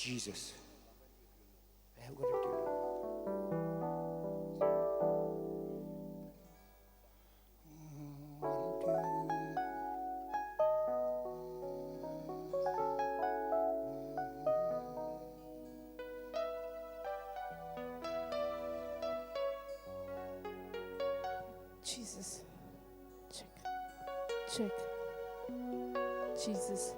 Jesus. How would I do that? Jesus. Check. Check. Jesus.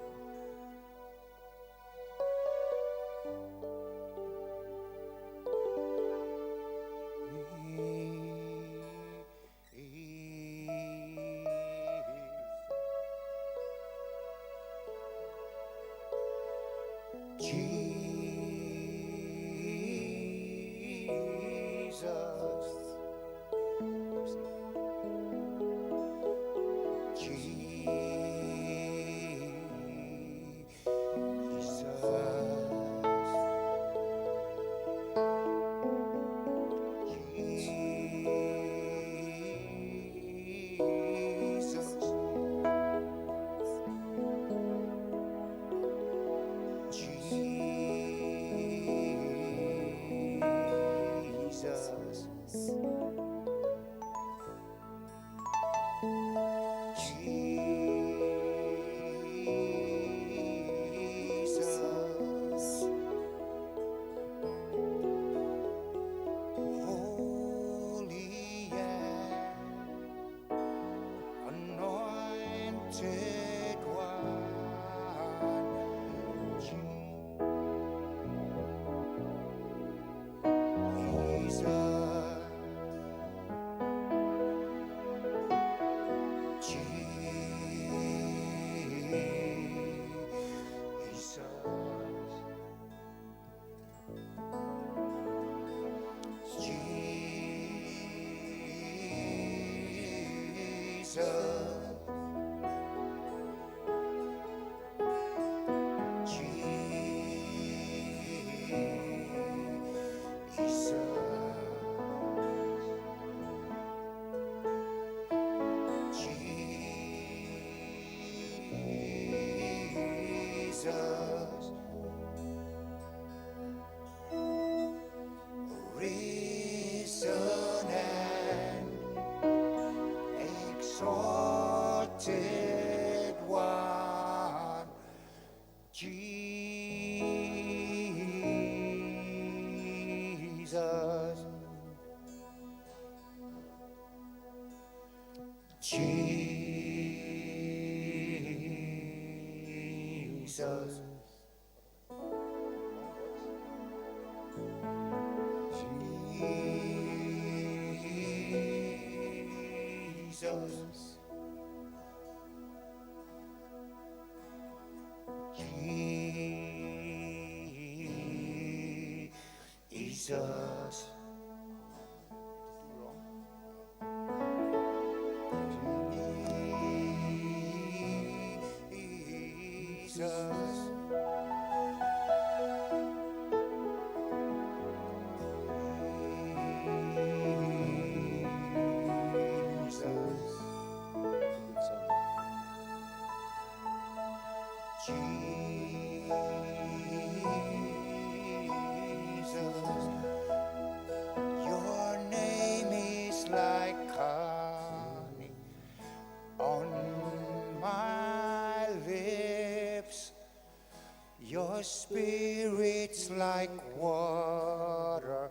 Your spirit's like water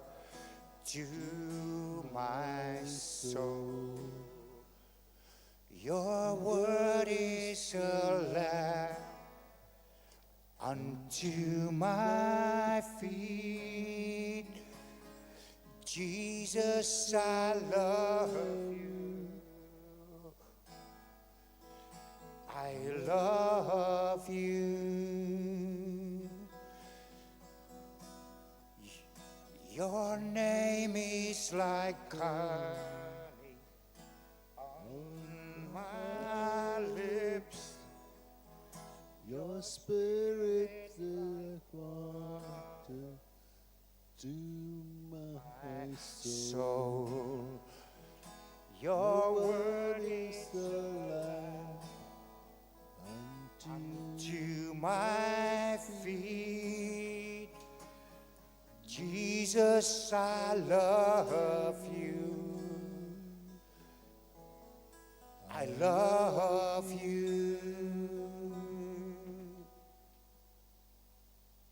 to my soul. Your word is a lamp unto my feet. Jesus, I love you. I love you. Your name is like honey on my lips. Your spirit is water to my soul. Your word is the light unto my feet. Jesus, I love you. I love you.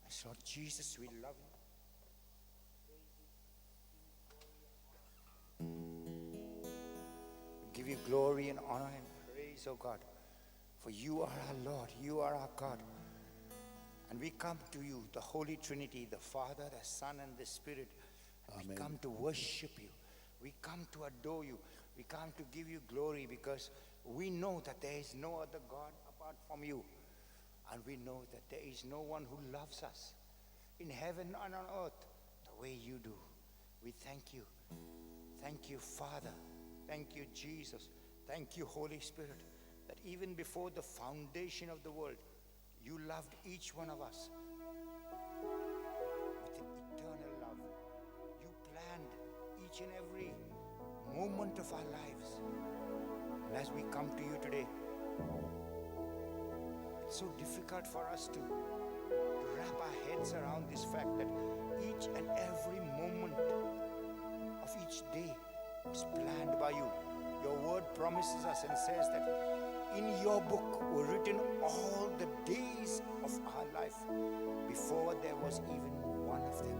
Yes, Lord Jesus, we love you. We give you glory and honor and praise, oh God. For you are our Lord, you are our God. And we come to you, the Holy Trinity, the Father, the Son, and the Spirit. And we come to worship you. We come to adore you. We come to give you glory because we know that there is no other God apart from you. And we know that there is no one who loves us in heaven and on earth the way you do. We thank you. Thank you, Father. Thank you, Jesus. Thank you, Holy Spirit, that even before the foundation of the world, you loved each one of us with an eternal love. You planned each and every moment of our lives. And as we come to you today, it's so difficult for us to wrap our heads around this fact that each and every moment of each day was planned by you. Your word promises us and says that in your book were written all the days of our life before there was even one of them.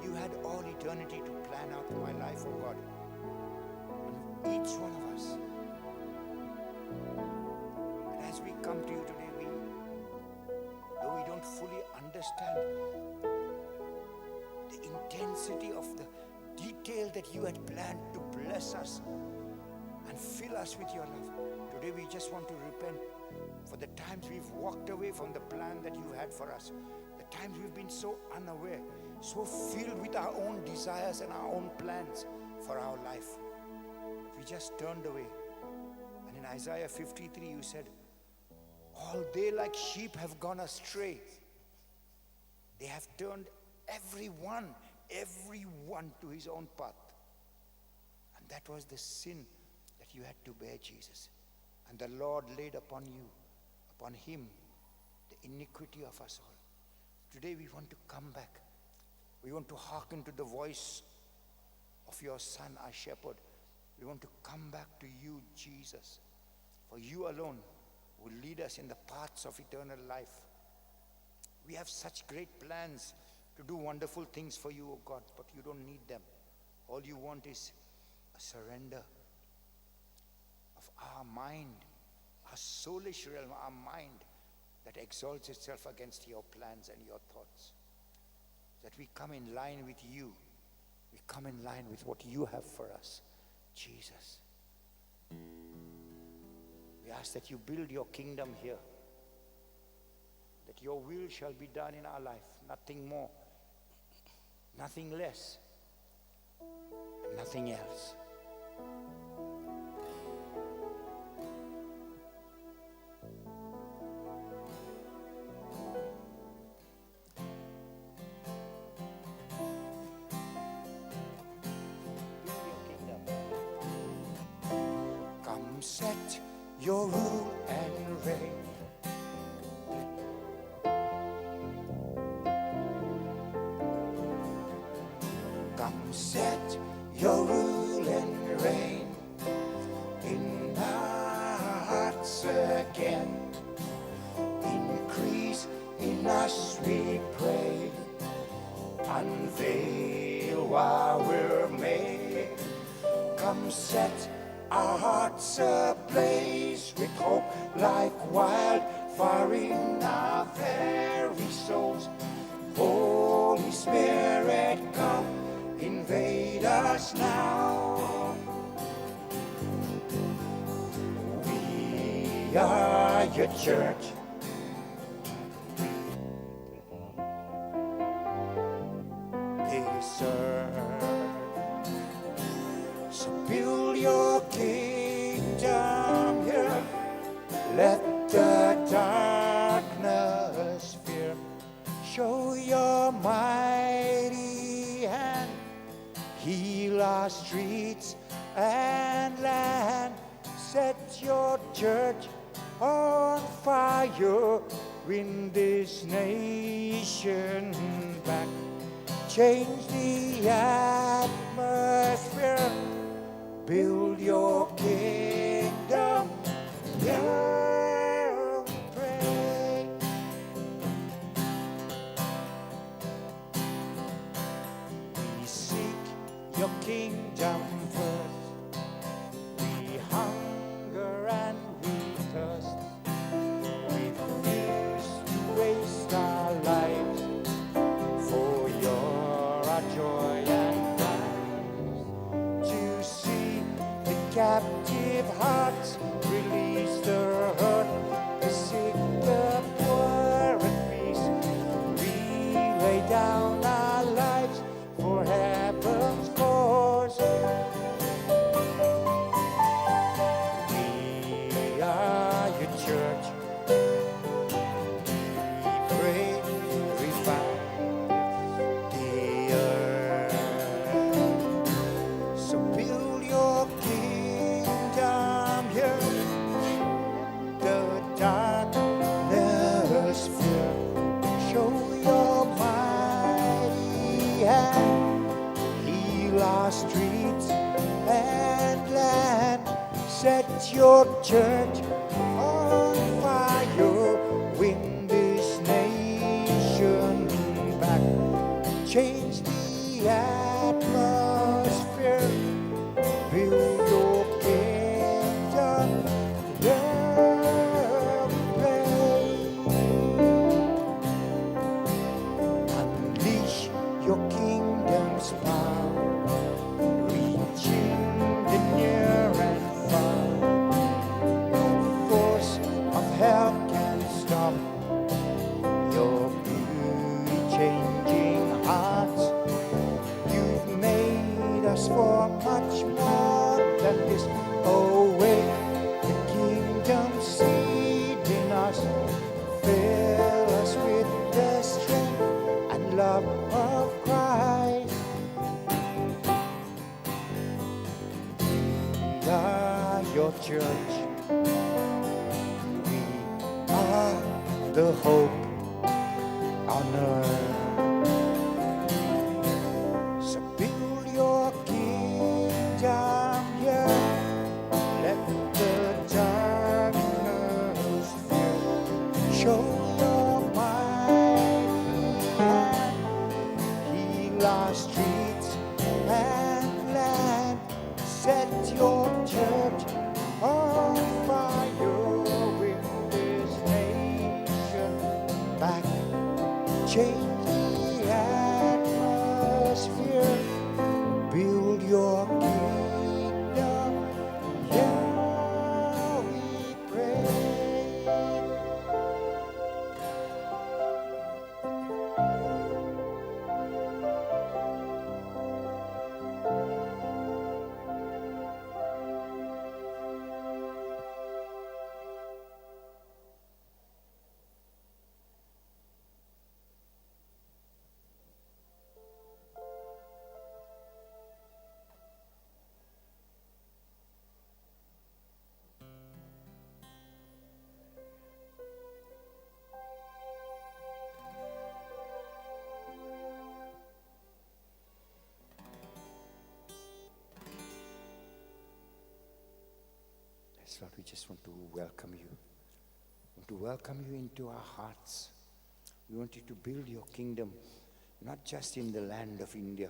You had all eternity to plan out my life, oh God. And each one of us. And as we come to you today, though we don't fully understand the intensity of the detail that you had planned to bless us and fill us with your love, today we just want to repent for the times we've walked away from the plan that you had for us, the times we've been so unaware, so filled with our own desires and our own plans for our life. We just turned away. And in Isaiah 53 you said, all they like sheep have gone astray. They have turned everyone to his own path. And that was the sin that you had to bear, Jesus. And the Lord laid upon him, the iniquity of us all. Today we want to come back. We want to hearken to the voice of your Son, our shepherd. We want to come back to you, Jesus. For you alone will lead us in the paths of eternal life. We have such great plans to do wonderful things for you, O God, but you don't need them. All you want is a surrender of our mind, our soulish realm, our mind that exalts itself against your plans and your thoughts. That we come in line with you. We come in line with what you have for us, Jesus. We ask that you build your kingdom here. That your will shall be done in our life. Nothing more, nothing less, and nothing else. Come set your rule and reign. Come set your rule and reign in our hearts again. Increase in us, we pray. Unveil while we're made. Come set our hearts ablaze with hope like wildfire in our very souls. Holy Spirit, come invade us now. We are your church. This earth. So build your kingdom here. Let the darkness fear. Show your mighty hand. Heal our streets and land. Set your church on fire. win this nation back. Change the atmosphere. Build your kingdom. Yeah, we pray. We seek your kingdom first. We hunger and we thirst. We refuse to waste our lives, for you're our joy and life. To see the captive hearts, release the hurt, the sick, the poor at peace. We lay down our lives for heaven's cause. We are your church. We pray, revive the earth. So build your kingdom here. The darkness fear. Show your mighty hand. Heal our streets and land. Set your church on fire. Win this nation back. Change the atmosphere. Build your kingdom. Yeah, we pray. Unleash your kingdom's power, reaching the near and far. No force of hell can stop your beauty changing hearts. You've made us for much more than this. Awake the kingdom seed in us. Fill us with the strength and love of Christ. We are your church. We are the hope on earth. So build your kingdom here. Let the darkness fear. Show your mighty hand. Heal our streets and land. Set your church on fire. Win this nation back. Change the atmosphere. Build your kingdom. Yeah, we pray. Yes, Lord, we just want to welcome you. We want to welcome you into our hearts. We want you to build your kingdom, not just in the land of India,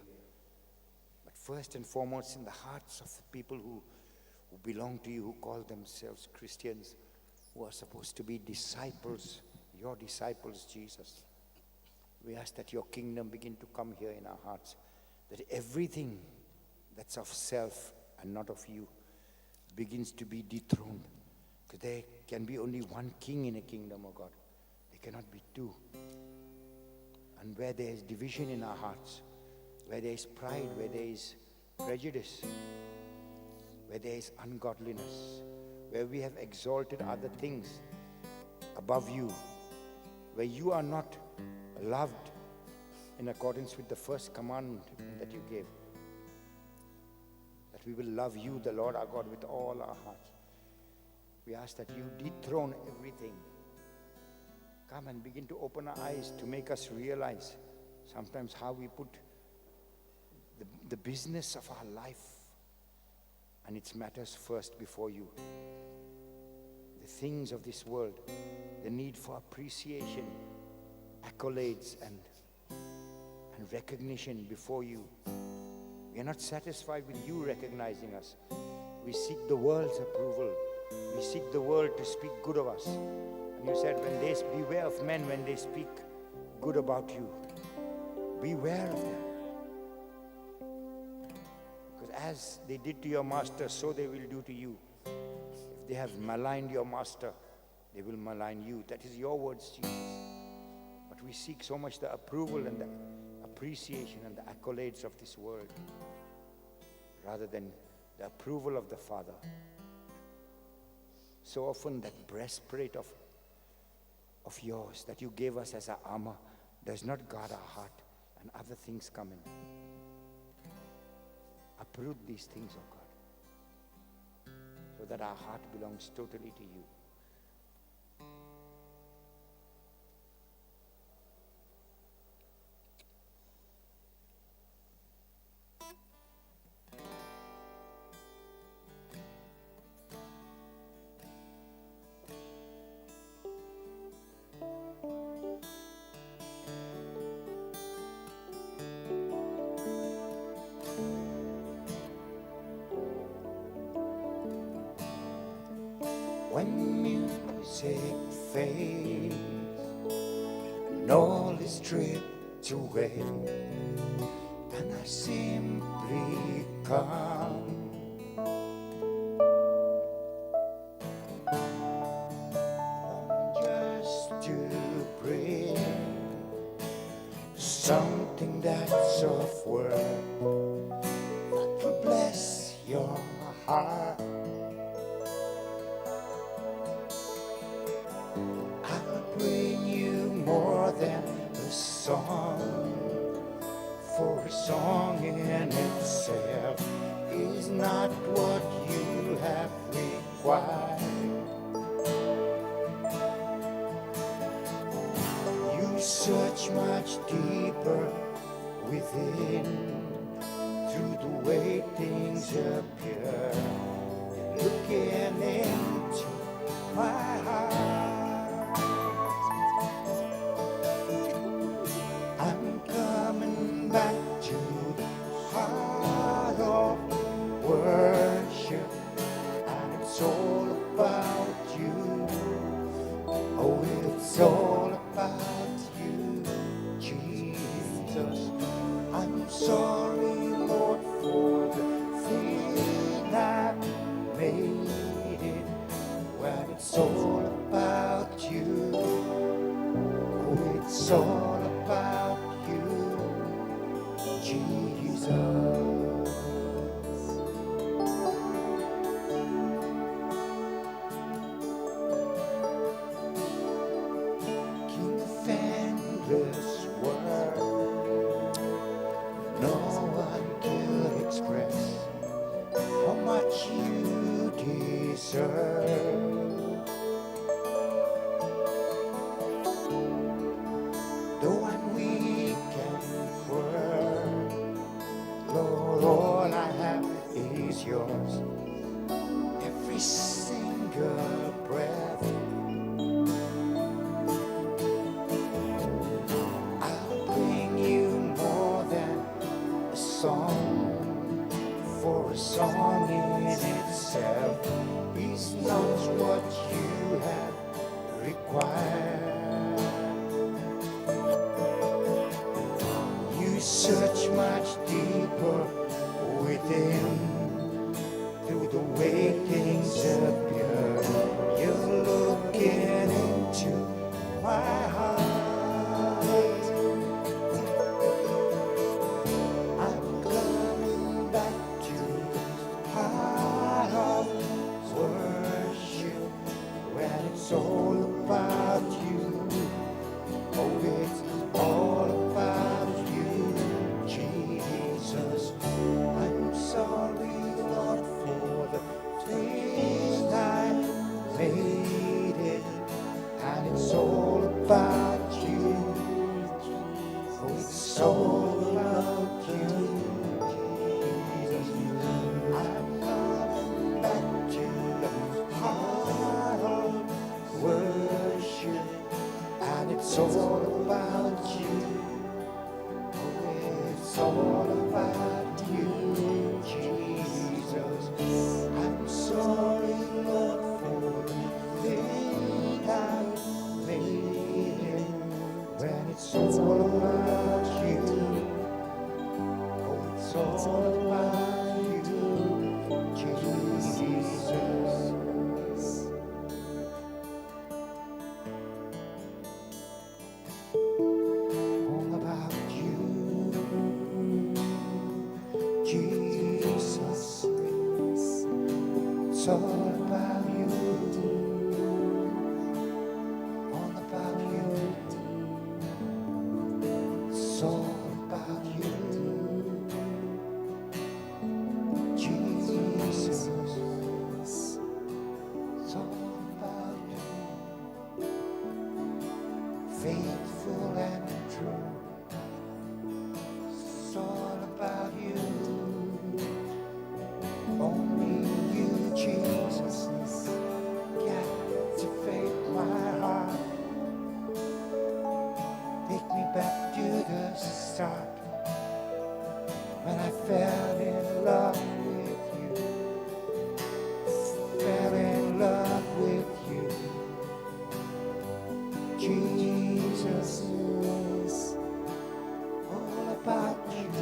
but first and foremost in the hearts of the people who belong to you, who call themselves Christians, who are supposed to be disciples, your disciples, Jesus. We ask that your kingdom begin to come here in our hearts, that everything that's of self and not of you begins to be dethroned. Because there can be only one king in a kingdom, oh God. There cannot be two. And where there is division in our hearts, where there is pride, where there is prejudice, where there is ungodliness, where we have exalted other things above you, where you are not loved in accordance with the first command that you gave, that we will love you, the Lord our God, with all our hearts. We ask that you dethrone everything. come and begin to open our eyes to make us realize sometimes how we put the business of our life and its matters first before you. The things of this world, the need for appreciation, accolades and recognition before you. We are not satisfied with you recognizing us. We seek the world's approval. We seek the world to speak good of us. And you said, beware of men when they speak good about you. Beware of them. Because as they did to your master, so they will do to you. If they have maligned your master, they will malign you. That is your words, Jesus. But we seek so much the approval and the appreciation and the accolades of this world rather than the approval of the Father. So often that breastplate of yours that you gave us as our armor does not guard our heart, and other things come in. Uproot these things, oh God, so that our heart belongs totally to you. When music fades and all is stripped away, and I simply come just to bring something that's of worth that will bless your heart. More than a song, for a song in itself is not what you have required. You search much deeper within through the way things appear. You're looking into my heart. Worship, and it's all about you. Oh, it's all about you, Jesus. I'm sorry, Lord, for the thing I made it. Well, it's all about you. Oh, it's all about you, Jesus. Though I'm weak and poor, Lord, all I have is yours. Every single breath, I'll bring you more than a song, for a song in itself is not what you have required. You search much deeper within through the way things appear. You're looking into my heart. I'm coming back to the heart of worship, when it's all about you. Oh, it's all about you, Jesus. about you. Oh, it's all about you, Jesus. I'm coming back to the heart of worship, and it's all about you. Oh, it's all about you, Jesus. I'm sorry, Lord, for the thing I made when it's all about you. Oh, it's all about you, Jesus. All about you, Jesus. It's all about you. All about you. It's all about you, Jesus. It's all about you. Faithful and true. It's all about you. Only you, Jesus, captivate my heart. Take me back to the start, when I fell in love with you. Fell in love with you, Jesus. All about you.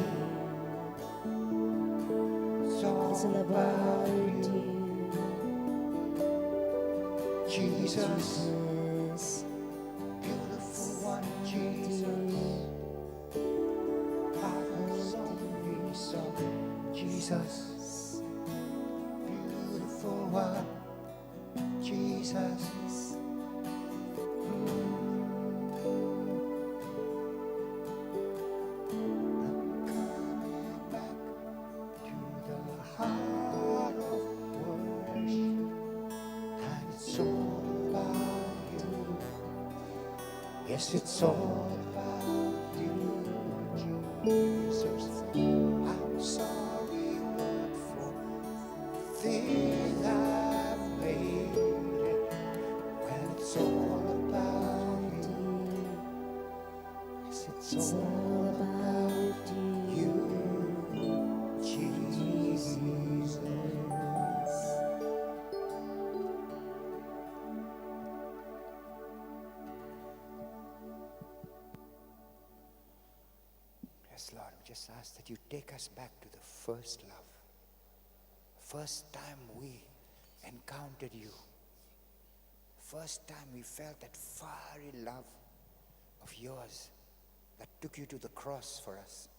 It's all about you, Jesus. Beautiful one, Jesus. Father's only Son, Jesus. Beautiful one, Jesus. Coming back to the heart of worship, and it's all about you. Yes, it's all about you, Jesus. I'm sorry, Lord, for the thing I've made when it's all about you. Yes, it's all about you, Jesus. Yes, Lord, we just ask that you take us back to the first love. First time we encountered you. First time we felt that fiery love of yours that took you to the cross for us.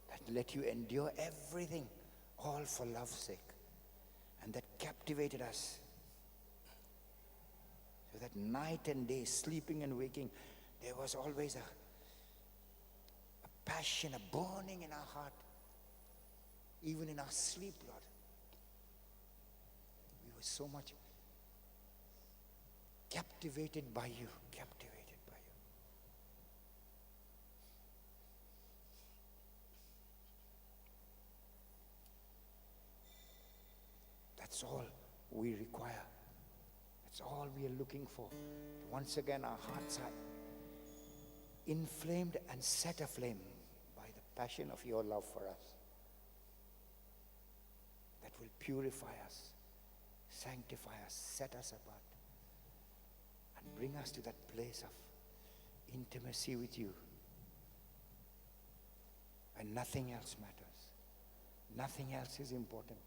That let you endure everything, all for love's sake. And that captivated us. So that night and day, sleeping and waking, there was always a passion, a burning in our heart. Even in our sleep, Lord. We were so much captivated by you, captivated by you. That's all we require. That's all we are looking for. Once again, our hearts are inflamed and set aflame by the passion of your love for us. That will purify us, sanctify us, set us apart, and bring us to that place of intimacy with you, and nothing else matters. Nothing else is important.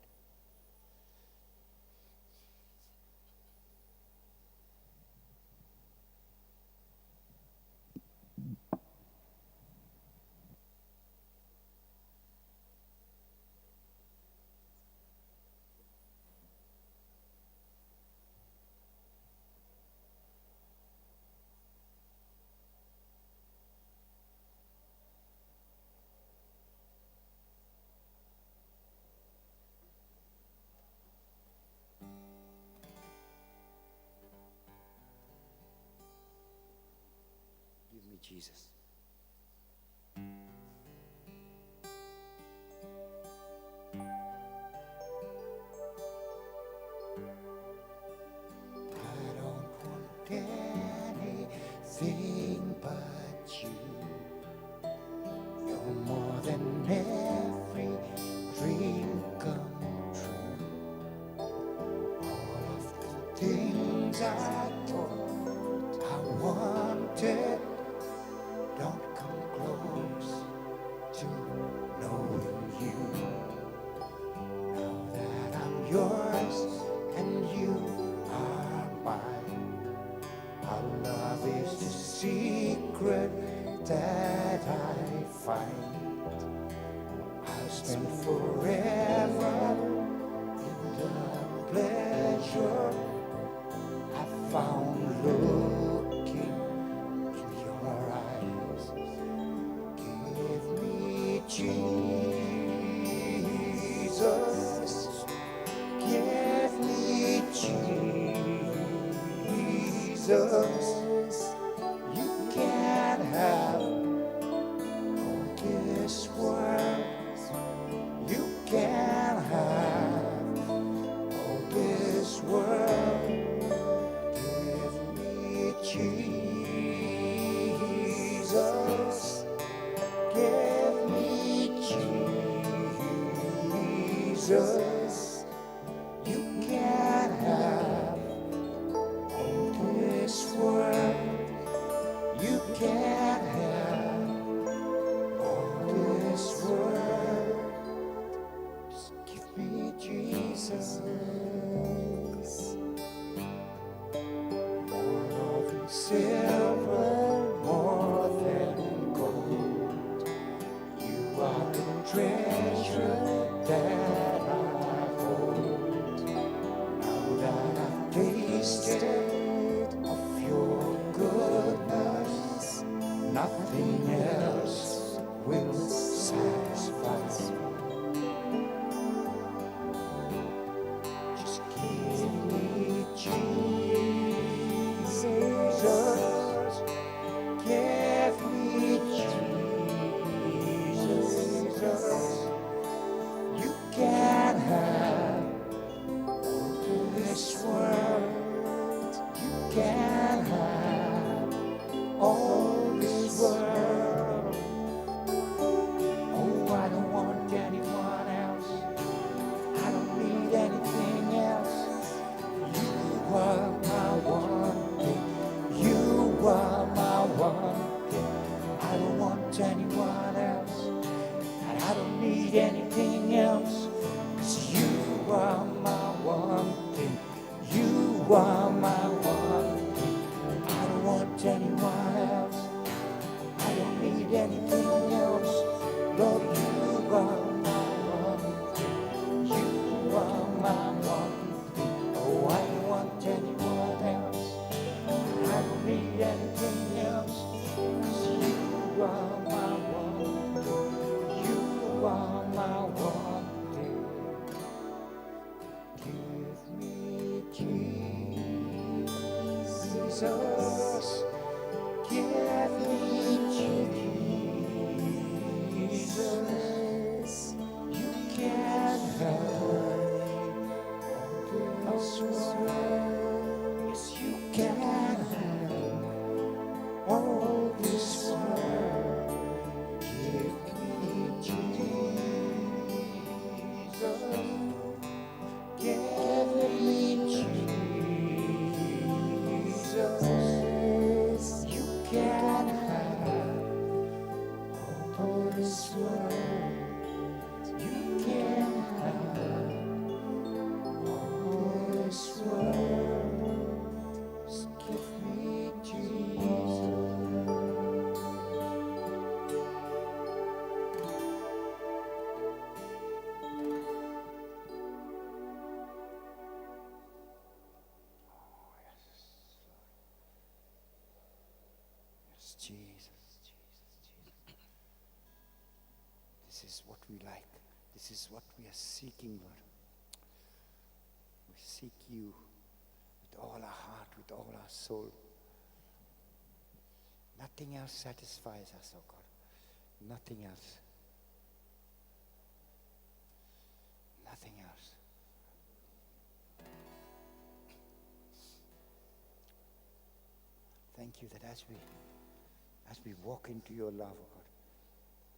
Jesus. I don't want anything but you. You're more than every dream come true. All of the things I thought I wanted don't come close to knowing you. Now that I'm yours and you are mine, our love is the secret that I find. I'll spend forever in the pleasure I found looking in your eyes. Give me Jesus, give me Jesus. You can't have all this world. You can't have all this world. Give me Jesus. Give me Jesus. You can't have all this world. You can't have all this world. Just give me Jesus. More than silver, more than gold. You are the treasure that I hold. Now that I've tasted of your goodness, nothing else will satisfy. Just give me Jesus. Give me Jesus. You can't have all this world. You can't have all this world. Oh, I don't want anyone else. I don't need anything else. You are my one thing. You are my one thing. I don't want anyone else. And I don't need anything else. 'Cause you are my one thing. You are my one thing. I don't want anyone else. I don't need anything else. Lord, you are my one thing. You are my one thing. Oh, I don't want anyone else. I don't need anything else. 'Cause you are my one thing. You are my one thing. Give me Jesus. Give me Jesus. You can't have this world. Yes, you can have all this world. Give me Jesus. Give me Jesus. You can have all this world. You can have all this world. Just give me Jesus. Yes, Jesus, Jesus, Jesus. This is what we like. This is what we are seeking, Lord. We seek you with all our heart, with all our soul. Nothing else satisfies us, oh God. Nothing else. Nothing else. Thank you that as we walk into your love, oh God,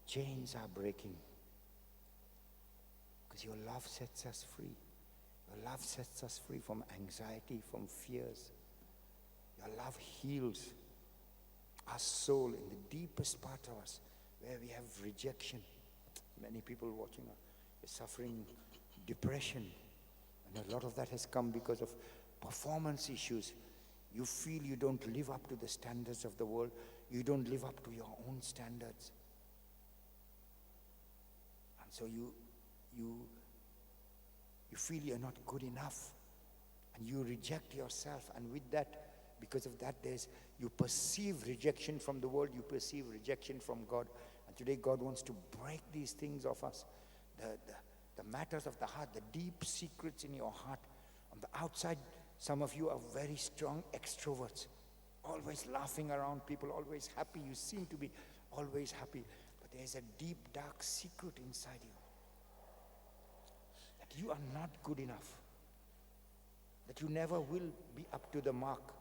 chains are breaking. Because your love sets us free. Your love sets us free from anxiety, from fears. Your love heals our soul in the deepest part of us, where we have rejection. Many people watching are suffering depression. And a lot of that has come because of performance issues. You feel you don't live up to the standards of the world. You don't live up to your own standards. And so you feel you're not good enough. And you reject yourself. And with that, because of that, you perceive rejection from the world. You perceive rejection from God. And today God wants to break these things off us. The matters of the heart, the deep secrets in your heart. On the outside, some of you are very strong extroverts, always laughing around people, always happy. You seem to be always happy. But there's a deep, dark secret inside you. That you are not good enough. That you never will be up to the mark.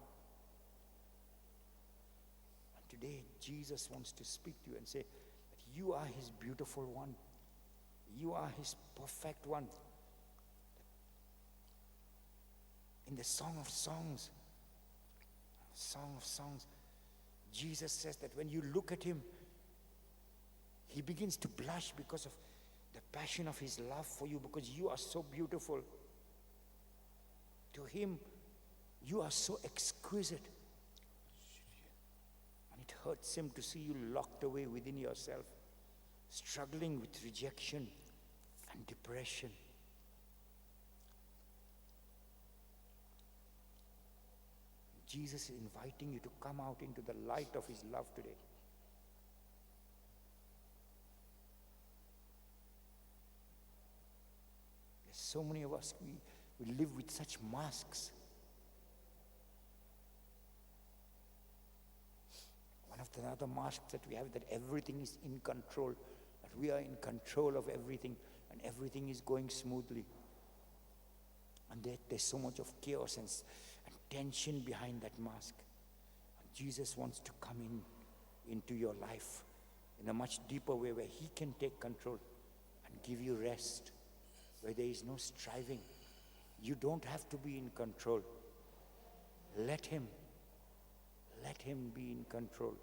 And today, Jesus wants to speak to you and say that you are his beautiful one. You are his perfect one. In the Song of Songs, Jesus says that when you look at him, he begins to blush because of the passion of his love for you, because you are so beautiful. To him, you are so exquisite. And it hurts him to see you locked away within yourself, struggling with rejection and depression. Jesus is inviting you to come out into the light of his love today. There's so many of us, we live with such masks. One of the other masks that we have, that everything is in control, that we are in control of everything and everything is going smoothly. And there's so much of chaos and tension behind that mask. And Jesus wants to come into your life in a much deeper way, where he can take control and give you rest, where there is no striving. You don't have to be in control. Let him be in control.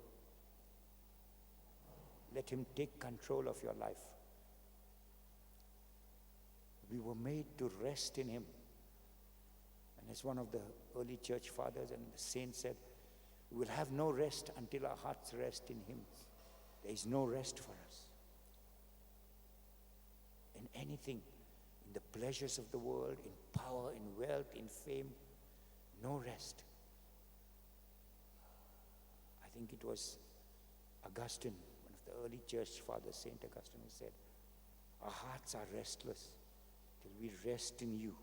Let him take control of your life. We were made to rest in him. And as one of the early church fathers and the saints said, we will have no rest until our hearts rest in him. There is no rest for us. In anything, in the pleasures of the world, in power, in wealth, in fame, no rest. I think it was Augustine, one of the early church fathers, Saint Augustine, who said, our hearts are restless till we rest in you.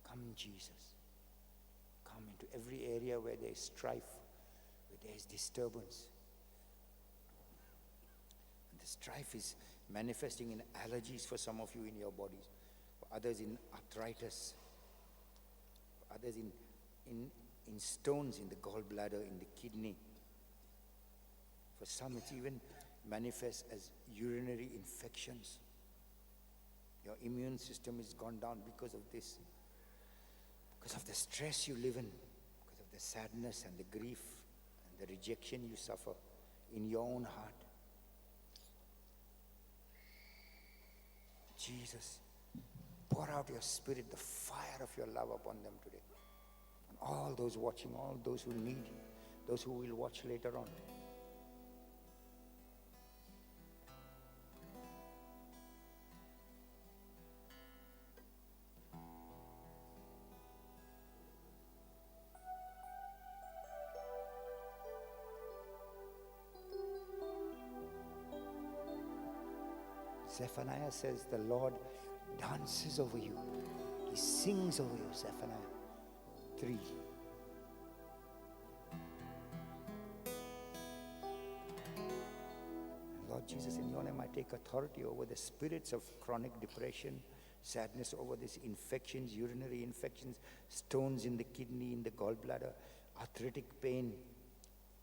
Come, Jesus. Come into every area where there is strife, where there is disturbance. And the strife is manifesting in allergies for some of you in your bodies, for others in arthritis, for others in stones in the gallbladder, in the kidney. For some, it's even manifests as urinary infections. Your immune system has gone down because of this. Because of the stress you live in, because of the sadness and the grief and the rejection you suffer in your own heart. Jesus, pour out your spirit, the fire of your love upon them today. And all those watching, all those who need you, those who will watch later on. Zephaniah says the Lord dances over you. He sings over you, Zephaniah 3. Jesus, in your name, I take authority over the spirits of chronic depression, sadness, over these infections, urinary infections, stones in the kidney, in the gallbladder, arthritic pain,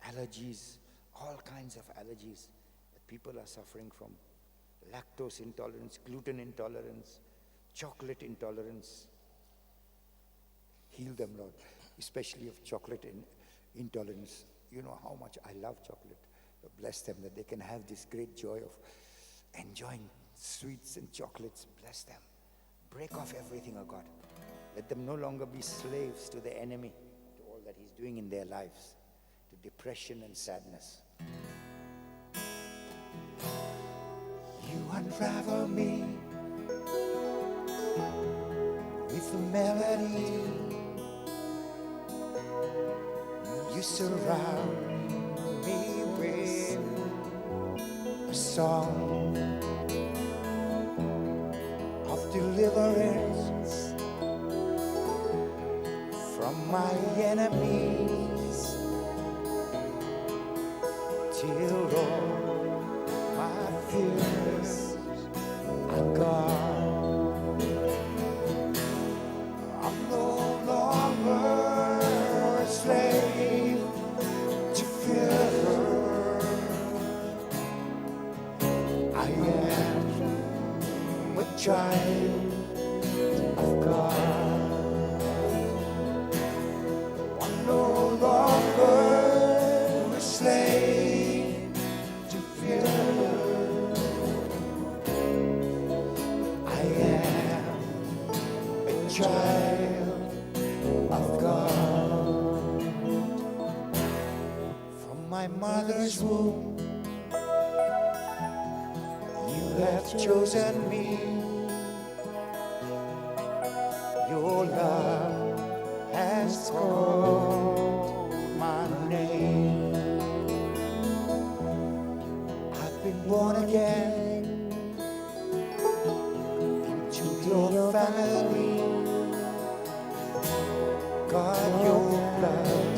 allergies, all kinds of allergies that people are suffering from. Lactose intolerance, gluten intolerance, chocolate intolerance. Heal them, Lord, especially of chocolate intolerance. You know how much I love chocolate. So bless them that they can have this great joy of enjoying sweets and chocolates. Bless them. Break off everything, oh God. Let them no longer be slaves to the enemy, to all that he's doing in their lives, to depression and sadness. You unravel me with a melody. You surround me with a song of deliverance from my enemies, till all my fears are gone. I'm no longer a slave to fear. I am a child of God. I'm no longer a slave to fear. I am a child of God. From my mother's womb, you have chosen me. Your love has called my name. I've been born again into your family. God, your blood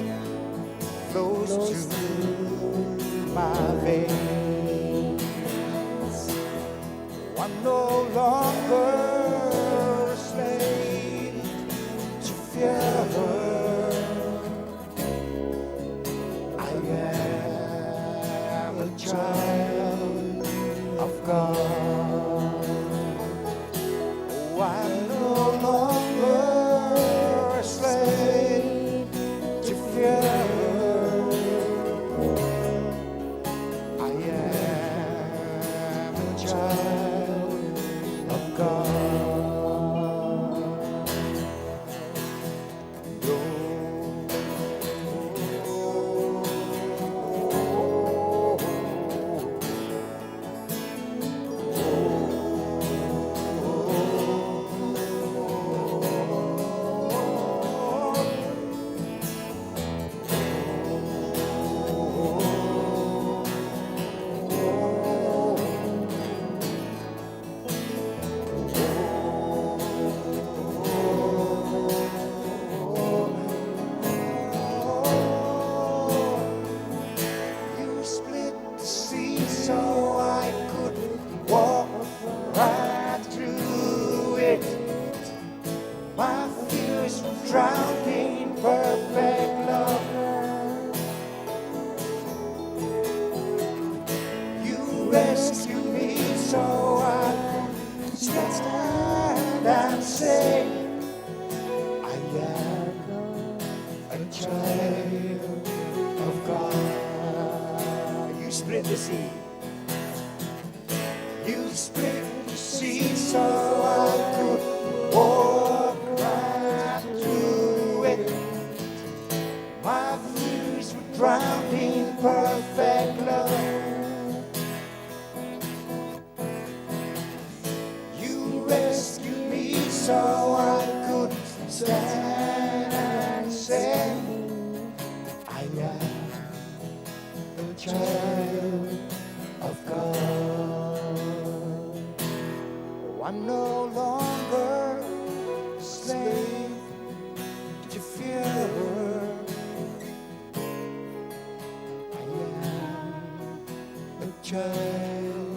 flows through my veins. I'm no longer a slave to fear. I am a child of God. Oh, I'm no longer a slave to fear. I am a child of God. You split the sea so I could walk right through it. My fears were drowned in perfect love. You rescued me so I could stand and say, I am a child of God. You split the sea. You split the sea so I could walk right through it. My fears were drowned in perfect love. You rescued me so I could stand and say, I am a child of God. Oh, I'm no longer a slave to fear. I am a child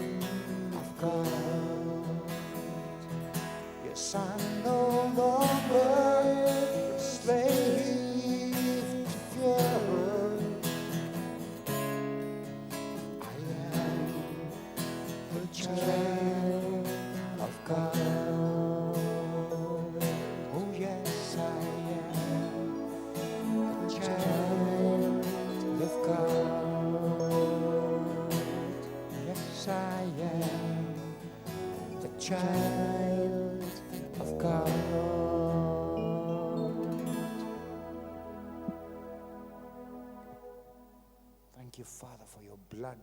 blood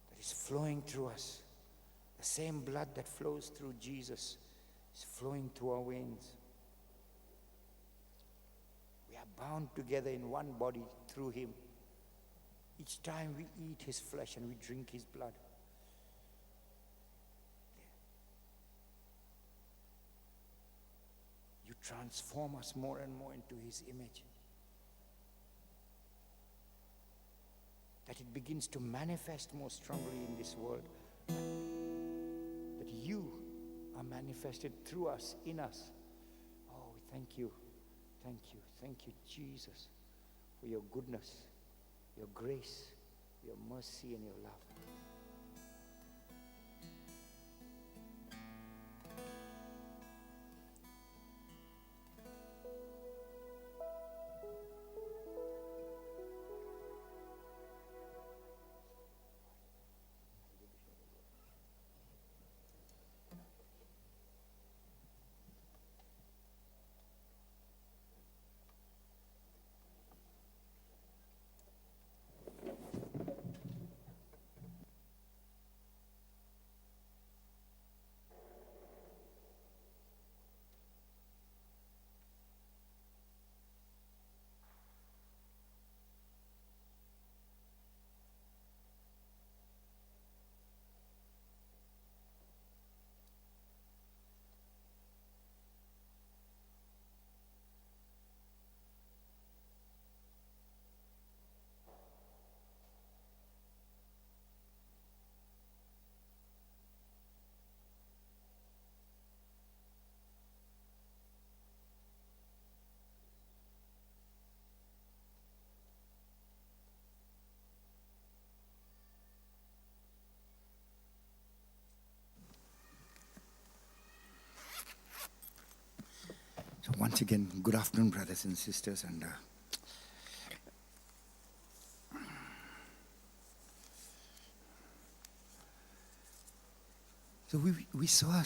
that is flowing through us. The same blood that flows through Jesus is flowing through our veins. We are bound together in one body through him. Each time we eat his flesh and we drink his blood, you transform us more and more into his image. That it begins to manifest more strongly in this world. That you are manifested through us, in us. Oh, we thank you. Thank you. Thank you, Jesus, for your goodness, your grace, your mercy, and your love. So once again, good afternoon, brothers and sisters. And so we saw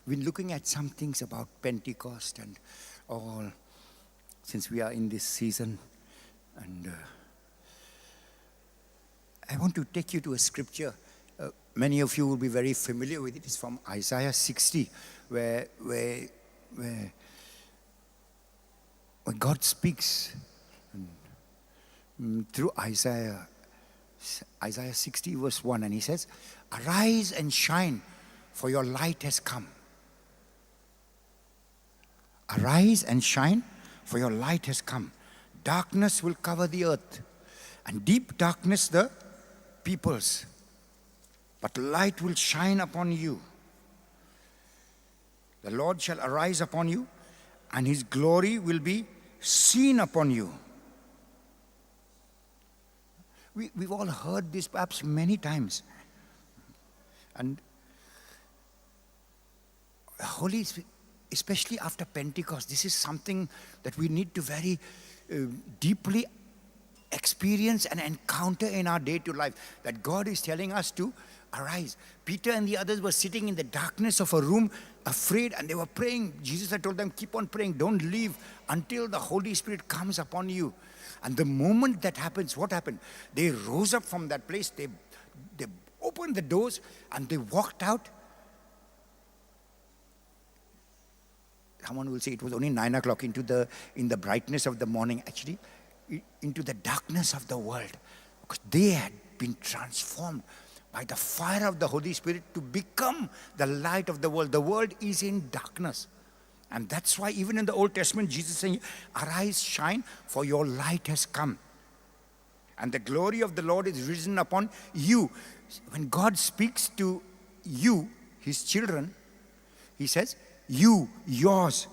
we're looking at some things about Pentecost and all, since we are in this season. And I want to take you to a scripture. Many of you will be very familiar with it. It's from Isaiah 60, where God speaks through Isaiah 60 verse 1, and he says, "Arise and shine, for your light has come." Arise and shine, for your light has come. Darkness will cover the earth, and deep darkness the peoples. But light will shine upon you. The Lord shall arise upon you, and his glory will be seen upon you. We've all heard this perhaps many times. And Holy Spirit, especially after Pentecost, this is something that we need to very deeply experience and encounter in our day-to-day life. That God is telling us to arise. Peter and the others were sitting in the darkness of a room, afraid, and they were praying. Jesus had told them, keep on praying, don't leave until the Holy Spirit comes upon you. And the moment that happens, what happened? They rose up from that place, they opened the doors, and they walked out. Someone will say it was only 9 o'clock in the brightness of the morning, actually, into the darkness of the world. Because they had been transformed by the fire of the Holy Spirit to become the light of the world. The world is in darkness. And that's why even in the Old Testament, Jesus is saying, arise, shine, for your light has come. And the glory of the Lord is risen upon you. When God speaks to you, his children, he says, you, yours,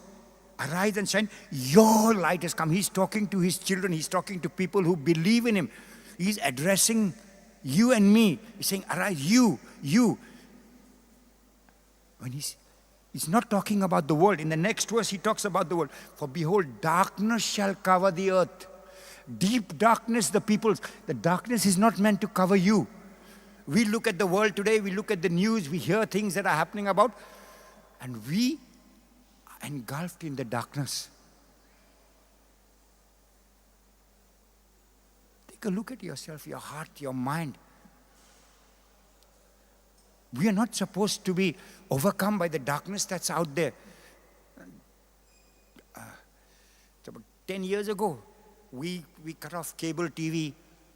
arise and shine, your light has come. He's talking to his children. He's talking to people who believe in him. He's addressing you and me. He's saying, arise, you. When he's not talking about the world. In the next verse, he talks about the world. For behold, darkness shall cover the earth. Deep darkness, the peoples. The darkness is not meant to cover you. We look at the world today, we look at the news, we hear things that are happening about, and we are engulfed in the darkness. Take a look at yourself, your heart, your mind. We are not supposed to be overcome by the darkness that's out there. It's about 10 years ago, we cut off cable TV.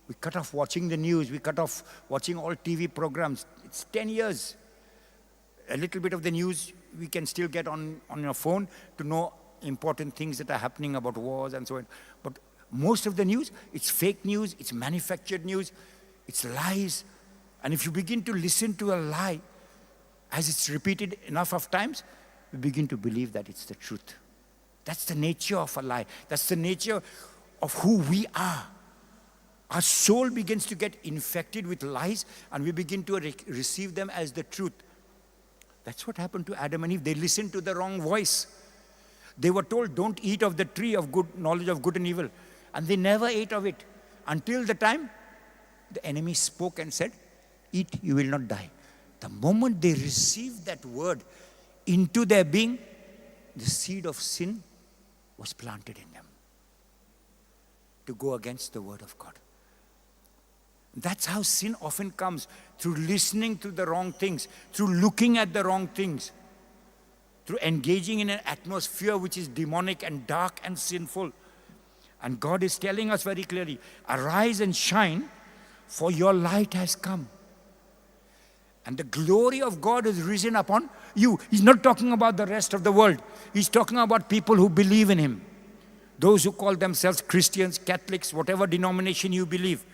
We cut off watching the news. We cut off watching all TV programs. It's 10 years. A little bit of the news we can still get on your phone to know important things that are happening about wars and so on. But most of the news, it's fake news, it's manufactured news, it's lies. And if you begin to listen to a lie, as it's repeated enough of times, we begin to believe that it's the truth. That's the nature of a lie. That's the nature of who we are. Our soul begins to get infected with lies, and we begin to receive them as the truth. That's what happened to Adam and Eve. They listened to the wrong voice. They were told, don't eat of the tree of good knowledge of good and evil. And they never ate of it until the time the enemy spoke and said, eat, you will not die. The moment they received that word into their being, the seed of sin was planted in them to go against the word of God. That's how sin often comes, through listening to the wrong things, through looking at the wrong things, through engaging in an atmosphere which is demonic and dark and sinful. And God is telling us very clearly, arise and shine, for your light has come. And the glory of God is risen upon you. He's not talking about the rest of the world. He's talking about people who believe in Him. Those who call themselves Christians, Catholics, whatever denomination you believe,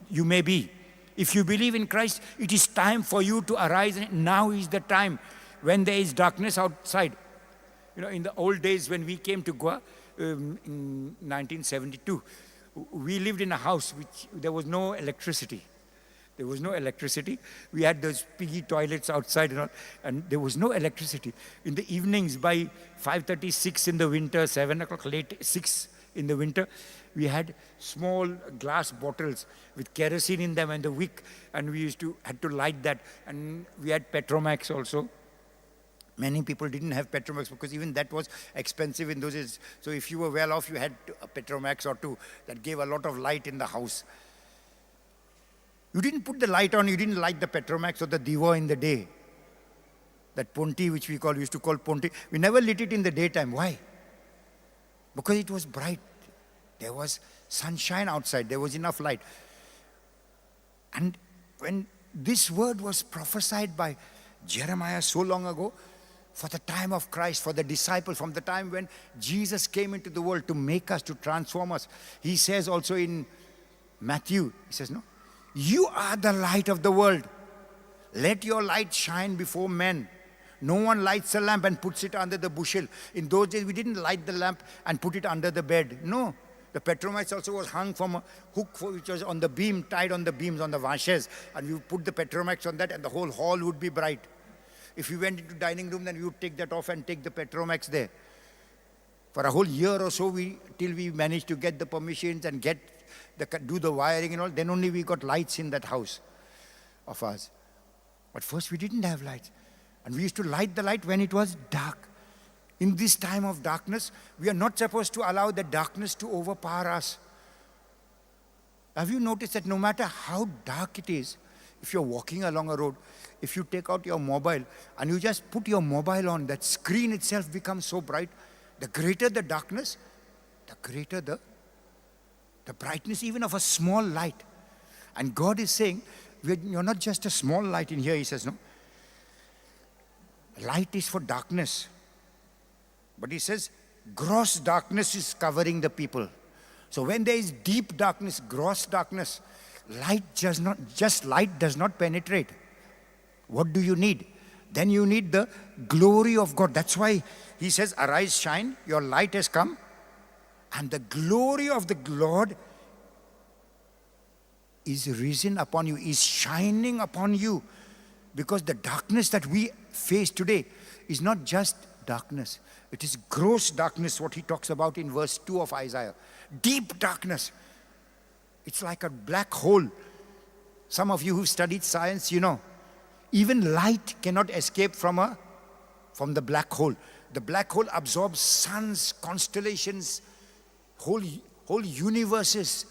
you may be. If you believe in Christ, it is time for you to arise. Now is the time when there is darkness outside. You know, in the old days when we came to Goa, in 1972, we lived in a house which there was no electricity. There was no electricity. We had those piggy toilets outside and all, and there was no electricity. In the evenings, by 5:30, 6 in the winter, 7 o'clock, late 6 in the winter, we had small glass bottles with kerosene in them and the wick, and we had to light that. And we had Petromax also. Many people didn't have Petromax because even that was expensive in those days. So if you were well off, you had a Petromax or two that gave a lot of light in the house. You didn't put the light on, you didn't light the Petromax or the Divo in the day. That Ponti, which we used to call Ponti, we never lit it in the daytime. Why? Because it was bright. There was sunshine outside. There was enough light. And when this word was prophesied by Jeremiah so long ago, for the time of Christ, for the disciples, from the time when Jesus came into the world to make us, to transform us, He says also in Matthew, He says, no, you are the light of the world. Let your light shine before men. No one lights a lamp and puts it under the bushel. In those days, we didn't light the lamp and put it under the bed. No. The Petromax also was hung from a hook which was on the beam, tied on the beams, on the washes. And we put the Petromax on that and the whole hall would be bright. If you went into dining room, then we would take that off and take the Petromax there. For a whole year or so, till we managed to get the permissions and do the wiring and all, then only we got lights in that house of ours. But first we didn't have lights. And we used to light the light when it was dark. In this time of darkness, we are not supposed to allow the darkness to overpower us. Have you noticed that no matter how dark it is, if you're walking along a road, if you take out your mobile and you just put your mobile on, that screen itself becomes so bright. The greater the darkness, the greater the brightness even of a small light. And God is saying, you're not just a small light in here, He says, no. Light is for darkness. But He says, gross darkness is covering the people. So when there is deep darkness, gross darkness, light does not penetrate. What do you need? Then you need the glory of God. That's why He says, arise, shine, your light has come. And the glory of the Lord is risen upon you, is shining upon you. Because the darkness that we face today is not just darkness. It is gross darkness, what He talks about in verse 2 of Isaiah. Deep darkness. It's like a black hole. Some of you who've studied science, you know, even light cannot escape from the black hole. The black hole absorbs suns, constellations, whole universes.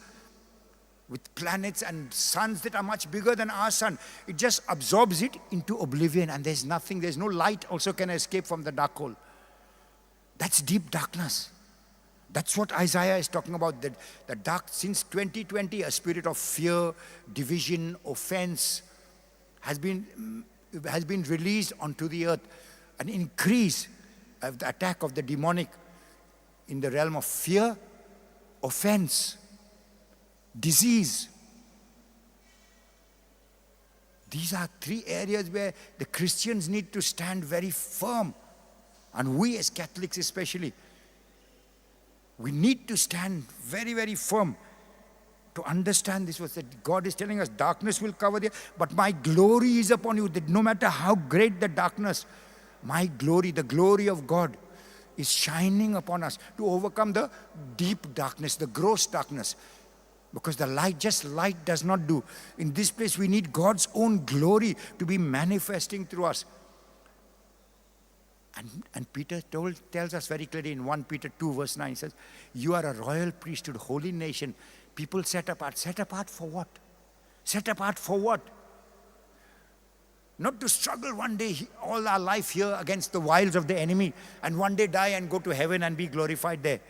with planets and suns that are much bigger than our sun. It just absorbs it into oblivion, and there's nothing, there's no light also can escape from the dark hole. That's deep darkness. That's what Isaiah is talking about, that the dark, since 2020, a spirit of fear, division, offense has been released onto the earth. An increase of the attack of the demonic in the realm of fear, offense, disease. These are three areas where the Christians need to stand very firm. And we as Catholics especially, we need to stand very, very firm to understand this was that God is telling us darkness will cover the earth, but my glory is upon you. That no matter how great the darkness, my glory, the glory of God is shining upon us to overcome the deep darkness, the gross darkness. Because the light, just light does not do. In this place we need God's own glory to be manifesting through us. And Peter tells us very clearly in 1 Peter 2 verse 9, he says, you are a royal priesthood, holy nation, people set apart. Set apart for what? Set apart for what? Not to struggle one day all our life here against the wiles of the enemy and one day die and go to heaven and be glorified there.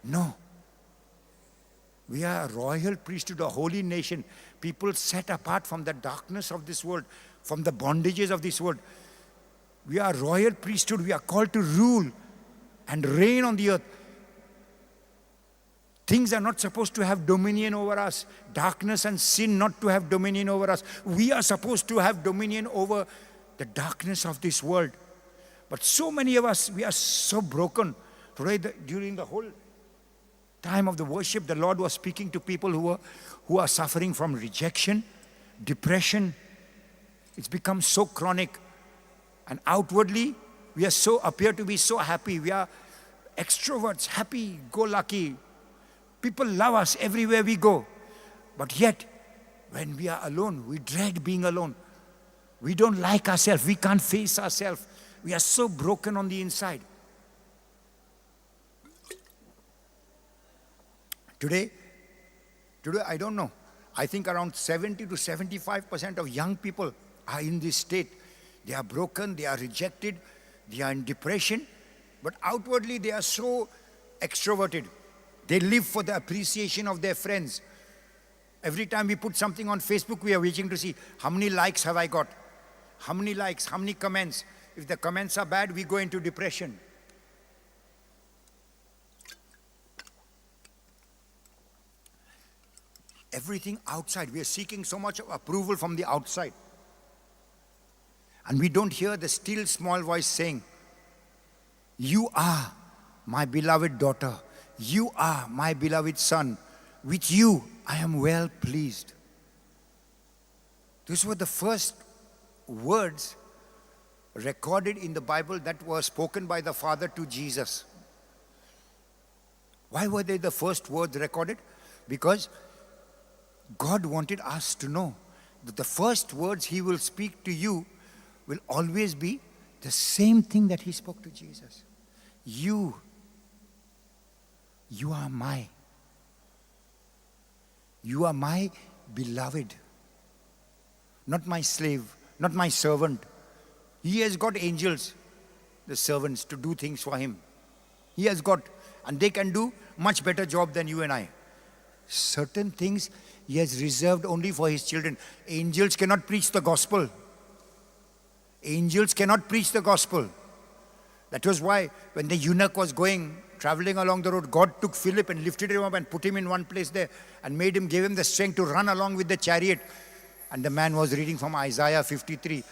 No. We are a royal priesthood, a holy nation, people set apart from the darkness of this world, from the bondages of this world. We are a royal priesthood. We are called to rule and reign on the earth. Things are not supposed to have dominion over us. Darkness and sin not to have dominion over us. We are supposed to have dominion over the darkness of this world. But so many of us, we are so broken. Today, during the whole time of the worship, the Lord was speaking to people who are suffering from rejection, depression. It's become so chronic. And outwardly, we appear to be so happy. We are extroverts, happy, go lucky. People love us everywhere we go. But yet, when we are alone, we dread being alone. We don't like ourselves. We can't face ourselves. We are so broken on the inside. Today, I don't know. I think around 70 to 75% of young people are in this state. They are broken, they are rejected, they are in depression, but outwardly they are so extroverted. They live for the appreciation of their friends. Every time we put something on Facebook, we are waiting to see how many likes have I got, how many likes, how many comments. If the comments are bad, we go into depression. Everything outside, we are seeking so much of approval from the outside. And we don't hear the still small voice saying, you are my beloved daughter. You are my beloved son. With you, I am well pleased. These were the first words recorded in the Bible that were spoken by the Father to Jesus. Why were they the first words recorded? Because God wanted us to know that the first words He will speak to you will always be the same thing that He spoke to Jesus. You are my beloved. Not my slave, not my servant. He has got angels, the servants, to do things for Him. He has got, and they can do much better job than you and I. Certain things He has reserved only for His children. Angels cannot preach the gospel. Angels cannot preach the gospel. That was why when the eunuch was traveling along the road, God took Philip and lifted him up and put him in one place there and gave him the strength to run along with the chariot. And the man was reading from Isaiah 53.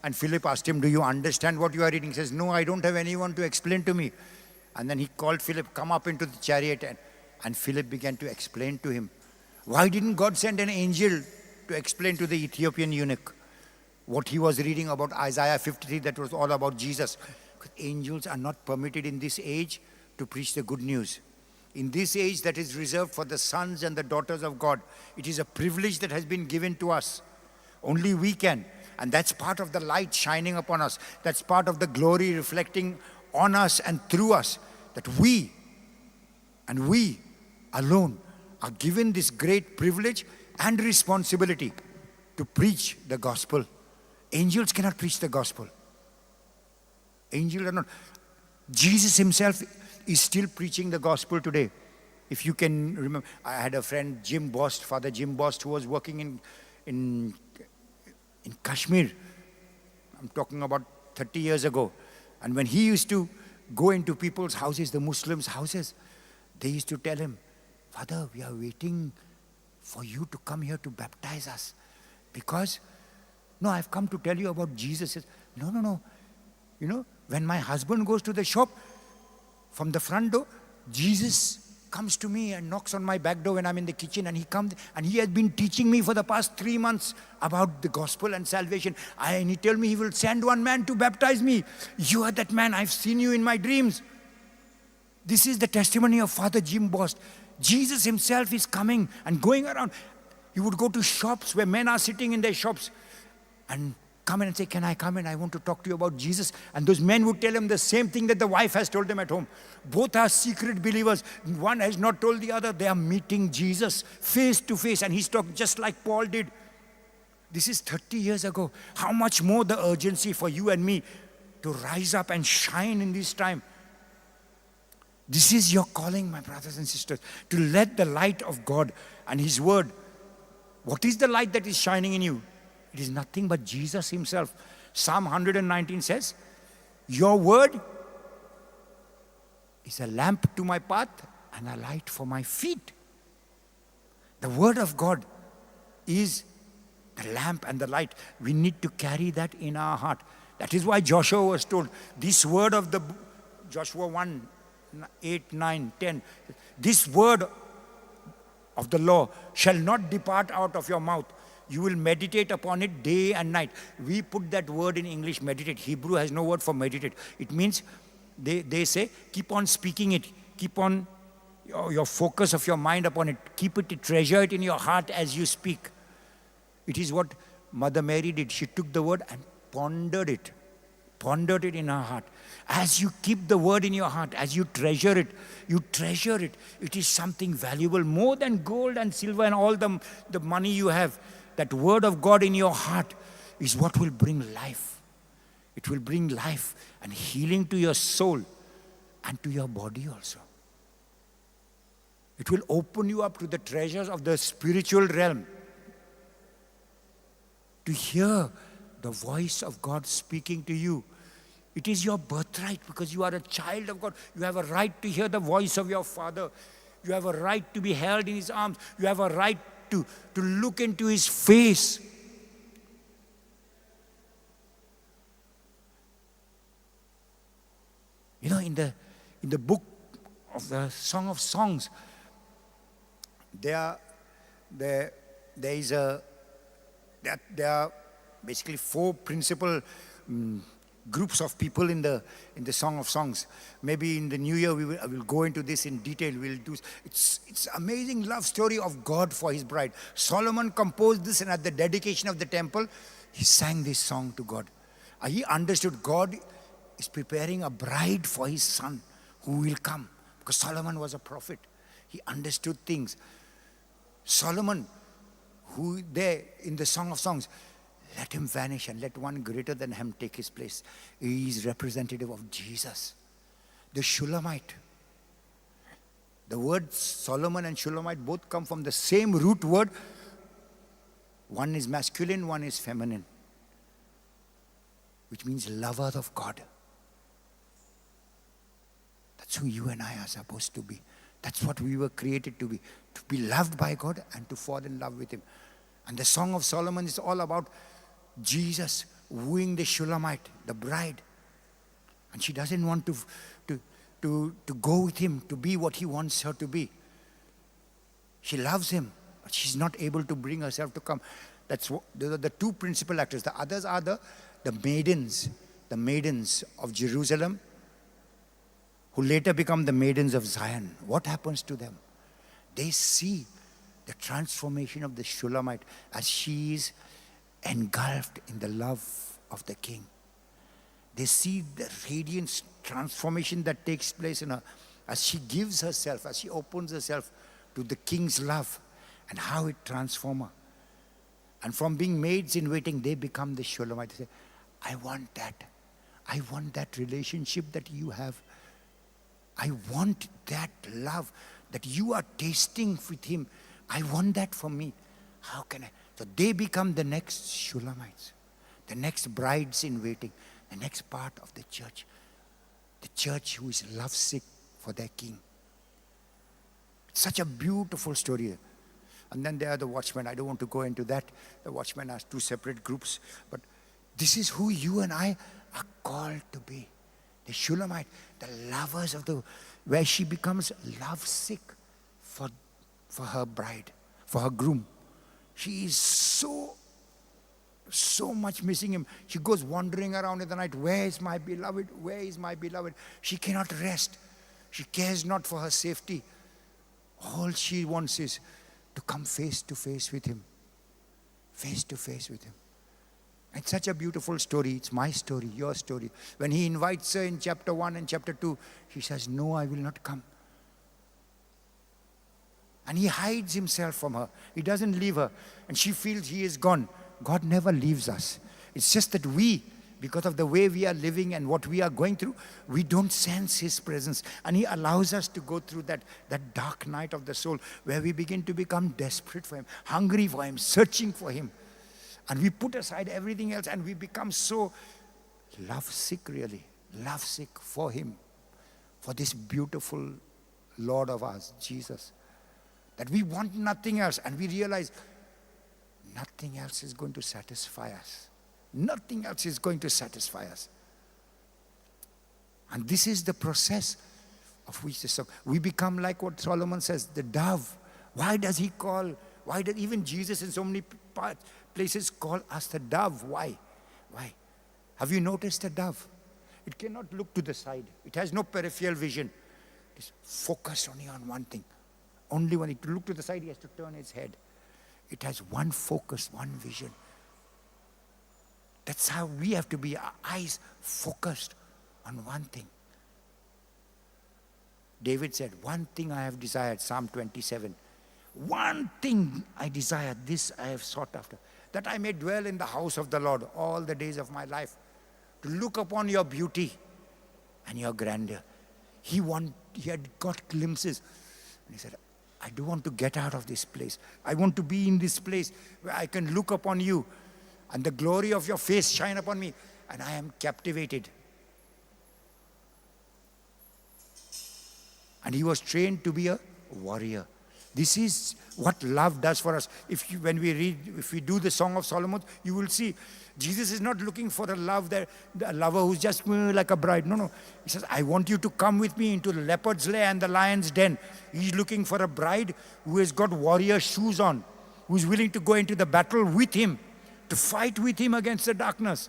And Philip asked him, do you understand what you are reading? He says, no, I don't have anyone to explain to me. And then he called Philip, come up into the chariot. And Philip began to explain to him. Why didn't God send an angel to explain to the Ethiopian eunuch what he was reading about Isaiah 53 that was all about Jesus? Because angels are not permitted in this age to preach the good news. In this age that is reserved for the sons and the daughters of God, it is a privilege that has been given to us. Only we can. And that's part of the light shining upon us. That's part of the glory reflecting on us and through us. That we, and we alone, are given this great privilege and responsibility to preach the gospel. Angels cannot preach the gospel. Angels are not. Jesus himself is still preaching the gospel today. If you can remember, I had a friend, Jim Bost, Father Jim Bost, who was working in Kashmir. I'm talking about 30 years ago. And when he used to go into people's houses, the Muslims' houses, they used to tell him, Father, we are waiting for you to come here to baptize us. Because, no, I've come to tell you about Jesus. He says, no. You know, when my husband goes to the shop, from the front door, Jesus comes to me and knocks on my back door when I'm in the kitchen, and he comes and he has been teaching me for the past 3 months about the gospel and salvation. And he told me he will send one man to baptize me. You are that man. I've seen you in my dreams. This is the testimony of Father Jim Bost. Jesus himself is coming and going around. He would go to shops where men are sitting in their shops and come in and say, can I come in? I want to talk to you about Jesus. And those men would tell him the same thing that the wife has told them at home. Both are secret believers. One has not told the other. They are meeting Jesus face to face. And he's talking just like Paul did. This is 30 years ago. How much more the urgency for you and me to rise up and shine in this time. This is your calling, my brothers and sisters, to let the light of God and his word. What is the light that is shining in you? It is nothing but Jesus himself. Psalm 119 says, your word is a lamp to my path and a light for my feet. The word of God is the lamp and the light. We need to carry that in our heart. That is why Joshua was told, this word of the, Joshua 1, 8, 9, 10, this word of the law shall not depart out of your mouth. You will meditate upon it day and night. We put that word in English, meditate. Hebrew has no word for meditate. It means, they say, keep on speaking it. Keep on your focus of your mind upon it. Keep it, treasure it in your heart as you speak. It is what Mother Mary did. She took the word and pondered it in her heart. As you keep the word in your heart, as you treasure it, it is something valuable, more than gold and silver and all the money you have. That word of God in your heart is what will bring life. It will bring life and healing to your soul and to your body also. It will open you up to the treasures of the spiritual realm. To hear the voice of God speaking to you. It is your birthright because you are a child of God. You have a right to hear the voice of your Father. You have a right to be held in his arms. You have a right to look into his face. You know, in the book of the Song of Songs, there are basically 4 principal groups of people in the Song of Songs. Maybe in the new year I will go into this in detail. It's amazing love story of God for his bride. Solomon composed this, and at the dedication of the temple, he sang this song to God. He understood God is preparing a bride for his son who will come. Because Solomon was a prophet. He understood things. Solomon, who there in the Song of Songs, let him vanish and let one greater than him take his place. He is representative of Jesus. The Shulamite. The words Solomon and Shulamite both come from the same root word. One is masculine, one is feminine. Which means lover of God. That's who you and I are supposed to be. That's what we were created to be. To be loved by God and to fall in love with him. And the Song of Solomon is all about Jesus wooing the Shulamite, the bride. And she doesn't want to go with him, to be what he wants her to be. She loves him, but she's not able to bring herself to come. That's what, the 2 principal actors. The others are the maidens of Jerusalem, who later become the maidens of Zion. What happens to them? They see the transformation of the Shulamite as she is engulfed in the love of the king. They see the radiant transformation that takes place in her as she gives herself, as she opens herself to the king's love and how it transformed her. And from being maids in waiting, they become the Shulamite. They say, I want that. I want that relationship that you have. I want that love that you are tasting with him. I want that for me. How can I? So they become the next Shulamites, the next brides in waiting, the next part of the church who is lovesick for their king. It's such a beautiful story. And then there are the watchmen. I don't want to go into that. The watchmen are two separate groups. But this is who you and I are called to be. The Shulamite, the lovers of where she becomes lovesick for her bride, for her groom. She is so much missing him. She goes wandering around in the night. Where is my beloved? Where is my beloved? She cannot rest. She cares not for her safety. All she wants is to come face to face with him. Face to face with him. It's such a beautiful story. It's my story, your story. When he invites her in chapter 1 and chapter 2, she says, no, I will not come. And he hides himself from her. He doesn't leave her. And she feels he is gone. God never leaves us. It's just that we, because of the way we are living and what we are going through, we don't sense his presence. And he allows us to go through that dark night of the soul where we begin to become desperate for him, hungry for him, searching for him. And we put aside everything else and we become so lovesick, really. Lovesick for him. For this beautiful Lord of ours, Jesus. That we want nothing else, and we realize nothing else is going to satisfy us. Nothing else is going to satisfy us. And this is the process of which the song. We become like what Solomon says, the dove. Why does even Jesus in so many places call us the dove? Why? Have you noticed a dove? It cannot look to the side. It has no peripheral vision. It is focused only on one thing. Only when it look to the side, he has to turn his head. It has one focus, one vision. That's how we have to be, our eyes focused on one thing. David said, one thing I have desired, Psalm 27. One thing I desire, this I have sought after, that I may dwell in the house of the Lord all the days of my life, to look upon your beauty and your grandeur. He had got glimpses. And he said, I do want to get out of this place. I want to be in this place where I can look upon you and the glory of your face shine upon me, and I am captivated. And he was trained to be a warrior. This is what love does for us. If we do the Song of Solomon, you will see Jesus is not looking for a lover who's just like a bride. No. He says, I want you to come with me into the leopard's lair and the lion's den. He's looking for a bride who has got warrior shoes on, who's willing to go into the battle with him, to fight with him against the darkness.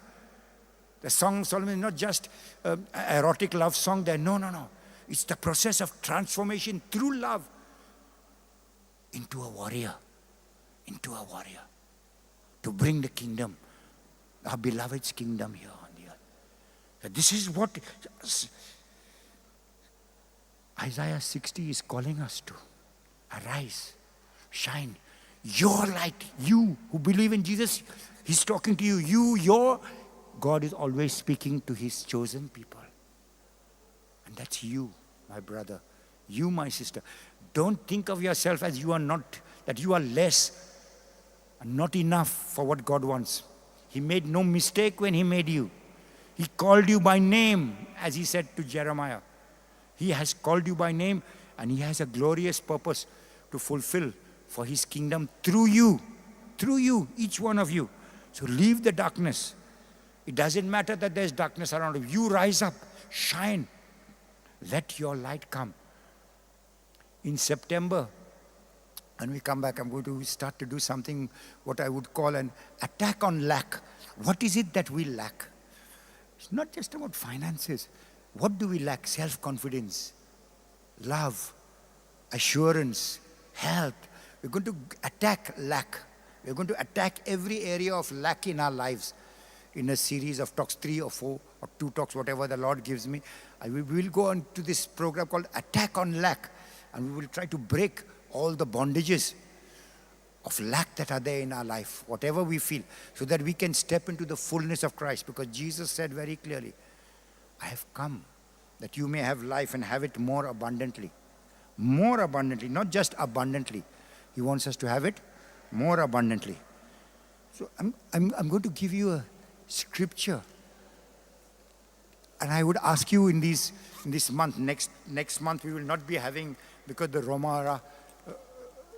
The Song of Solomon is not just an erotic love song there. No. It's the process of transformation through love into a warrior. To bring the kingdom, our beloved's kingdom here on the earth. So this is what Isaiah 60 is calling us to. Arise, shine. Your light, you who believe in Jesus, he's talking to you. God is always speaking to his chosen people. And that's you, my brother. You, my sister. Don't think of yourself as you are not, that you are less and not enough for what God wants. He made no mistake when he made you. He called you by name, as he said to Jeremiah. He has called you by name, and he has a glorious purpose to fulfill for his kingdom through you, each one of you. So leave the darkness. It doesn't matter that there's darkness around you. You rise up, shine. Let your light come. In September, when we come back, I'm going to start to do something what I would call an attack on lack. What is it that we lack? It's not just about finances. What do we lack? Self-confidence, love, assurance, health. We're going to attack lack. We're going to attack every area of lack in our lives in a series of talks, 3 or 4 or 2 talks, whatever the Lord gives me. We will go on to this program called Attack on Lack, and we will try to break all the bondages of lack that are there in our life, whatever we feel, so that we can step into the fullness of Christ. Because Jesus said very clearly, I have come that you may have life and have it more abundantly. More abundantly, not just abundantly. He wants us to have it more abundantly. So I'm going to give you a scripture. And I would ask you in this month, next month we will not be having, because the Romara,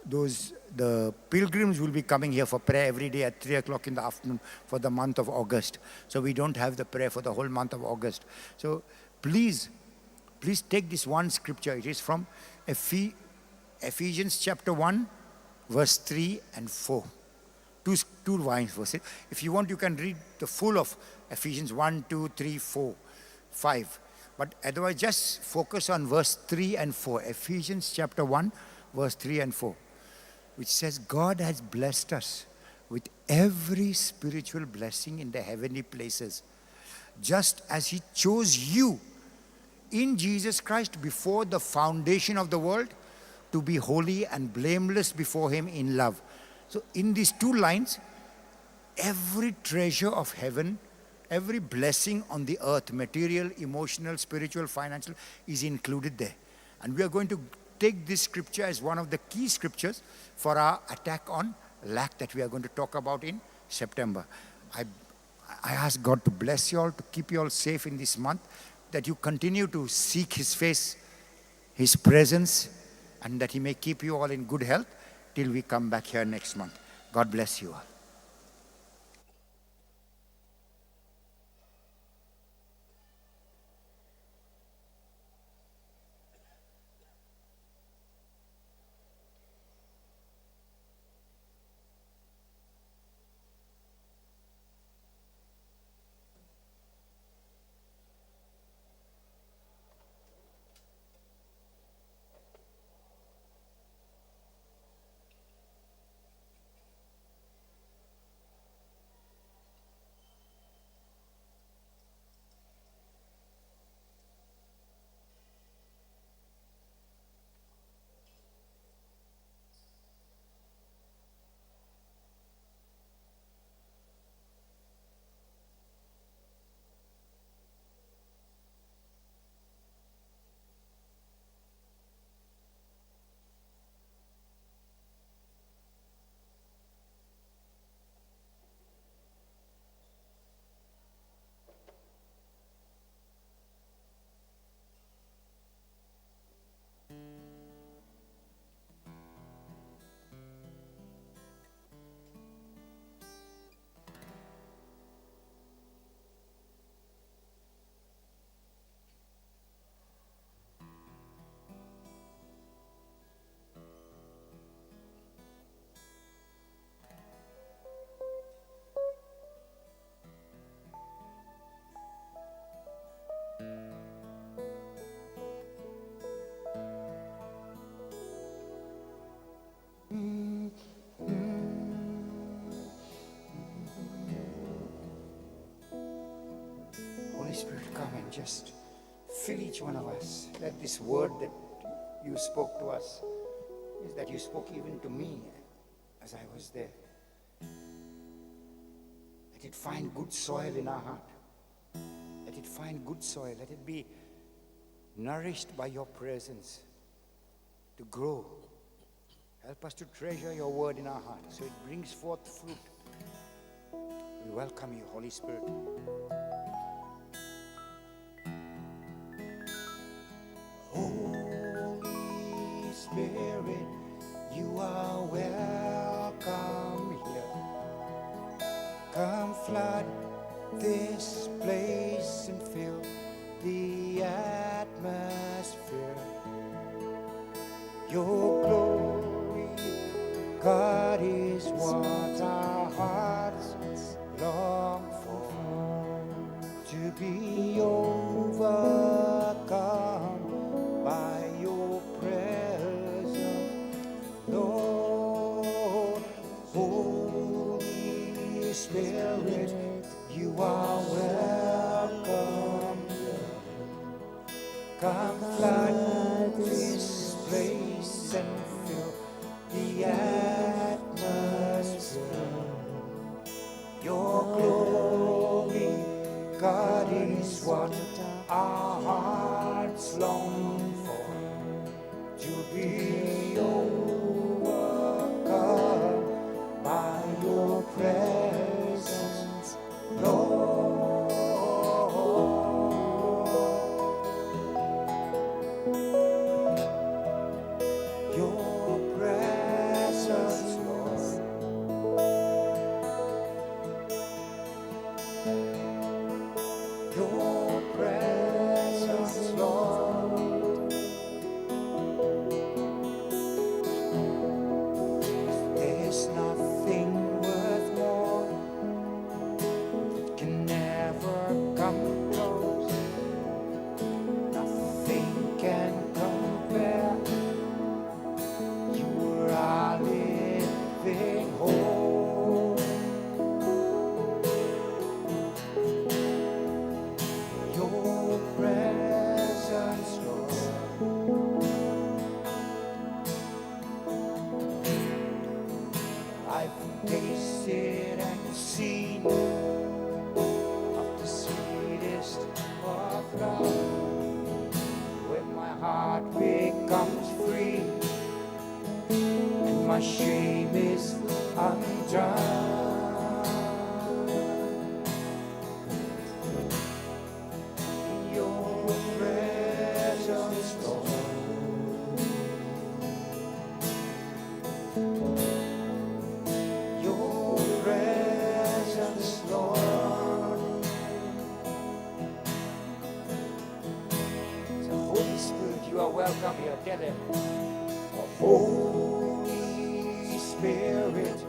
the pilgrims will be coming here for prayer every day at 3 o'clock in the afternoon for the month of August. So we don't have the prayer for the whole month of August. So please take this one scripture. It is from Ephesians chapter 1, verse 3 and 4. Two lines verses. If you want, you can read the full of Ephesians 1, 2, 3, 4, 5. But otherwise, just focus on verse 3 and 4. Ephesians chapter 1, verse 3 and 4. Which says, God has blessed us with every spiritual blessing in the heavenly places, just as He chose you in Jesus Christ before the foundation of the world to be holy and blameless before Him in love. So in these two lines, every treasure of heaven, every blessing on the earth, material, emotional, spiritual, financial, is included there. And we are going to take this scripture as one of the key scriptures for our attack on lack that we are going to talk about in September. I ask God to bless you all, to keep you all safe in this month, that you continue to seek His face, His presence, and that He may keep you all in good health till we come back here next month. God bless you all. Holy Spirit, come and just fill each one of us. Let this word that you spoke to us, is that you spoke even to me as I was there. Let it find good soil in our heart. Let it find good soil. Let it be nourished by your presence to grow. Help us to treasure your word in our heart so it brings forth fruit. We welcome you, Holy Spirit. Holy Spirit, you are welcome here. Come flood this place and fill the atmosphere. Your glory, God, is what our hearts long for. To be overcome by your presence, Lord. Holy Spirit, you are welcome. Come flood this place and fill my shame is undone. In your presence, Lord, your presence, Lord. So Holy Spirit, you are welcome here. Tell him. Holy Spirit,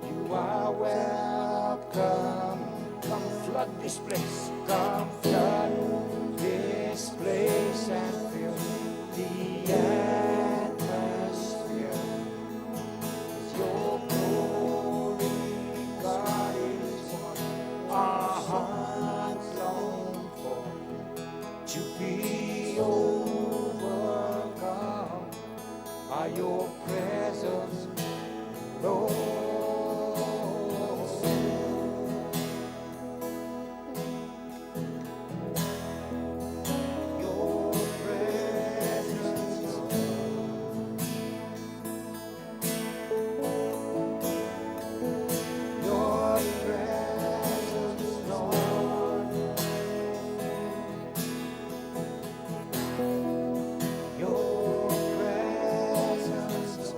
you are welcome. Come flood this place. Come flood this place and fill the atmosphere. With your glory, God, is what our hearts long for. To be overcome by your presence, Lord. Your presence, Lord. Your presence, Lord. Your presence,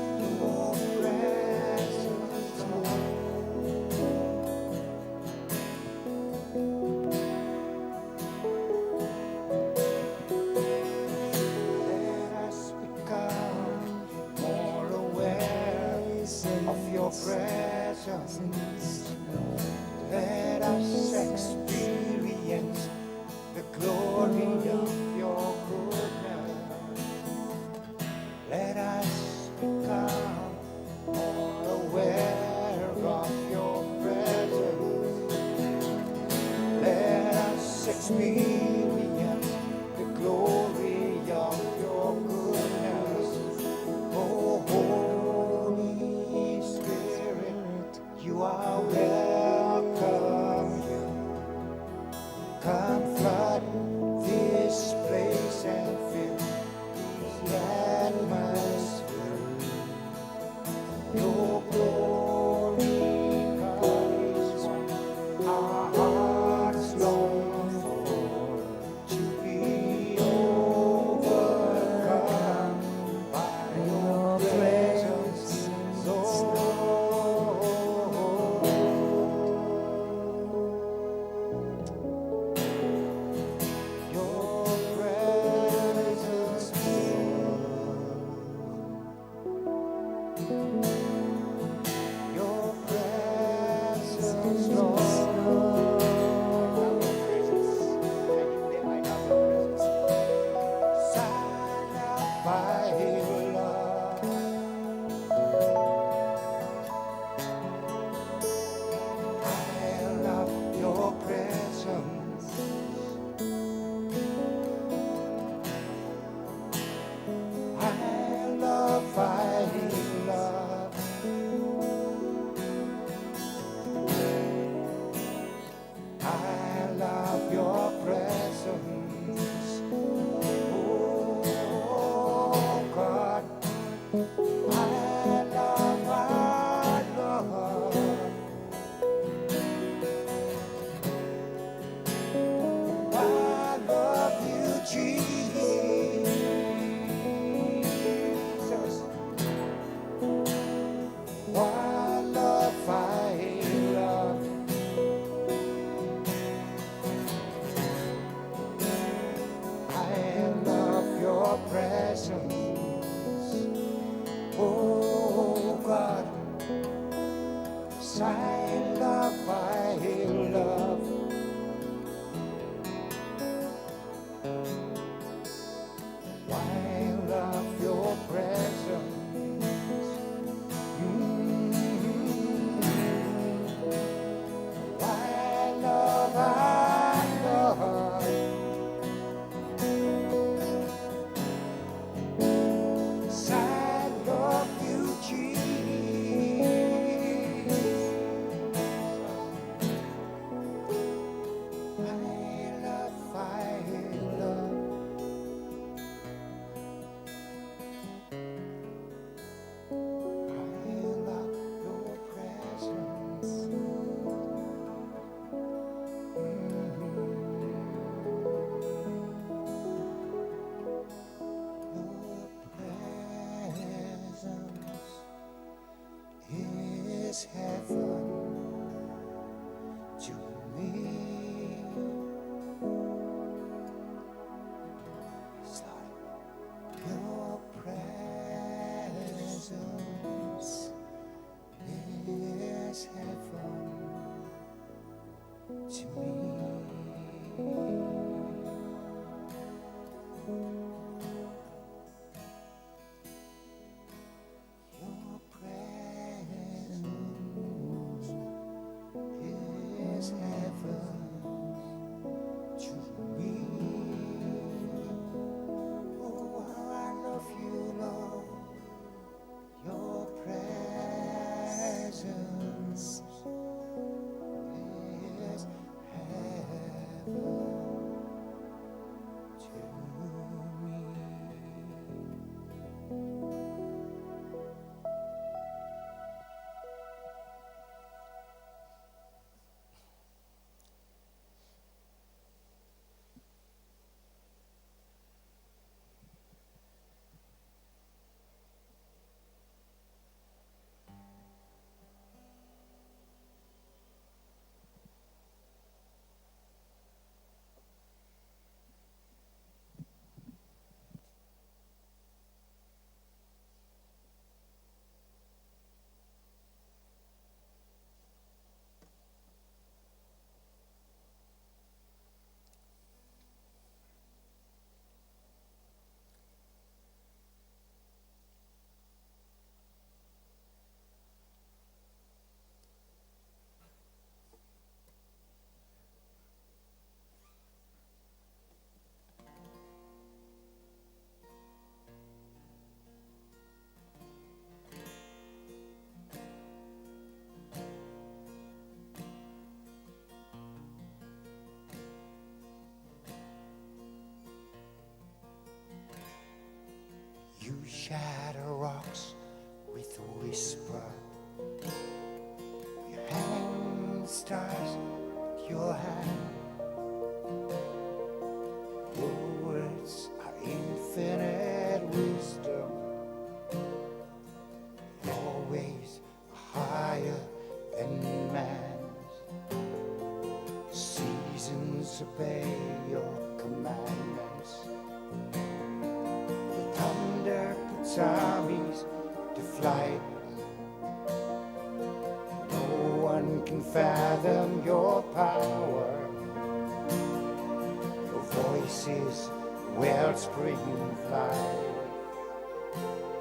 your presence, Lord. Let us become more aware of your presence. Let us experience the glory of your goodness. Let us become more aware of your presence. Let us experience the glory of your goodness. Oh, Holy Spirit, you are welcome here. Come flood this place and fill the atmosphere. Your glory, God, is what our hearts long for. To be overcome by your presence, Lord. Your presence, Lord. Your presence, Lord. Silent by your love. I love your presence. I love. I love your presence. Oh God, I love. I love you, Jesus. I love. I love your presence. Oh God, I love. I love your presence. I love. I love you, Jesus. You shatter rocks with a whisper. You hang stars with your hand. Your words are infinite wisdom. Your ways are higher than man's. Seasons obey your commandments. The thunder puts armies to flight. No one can fathom your power. Your voice is wellspring flight.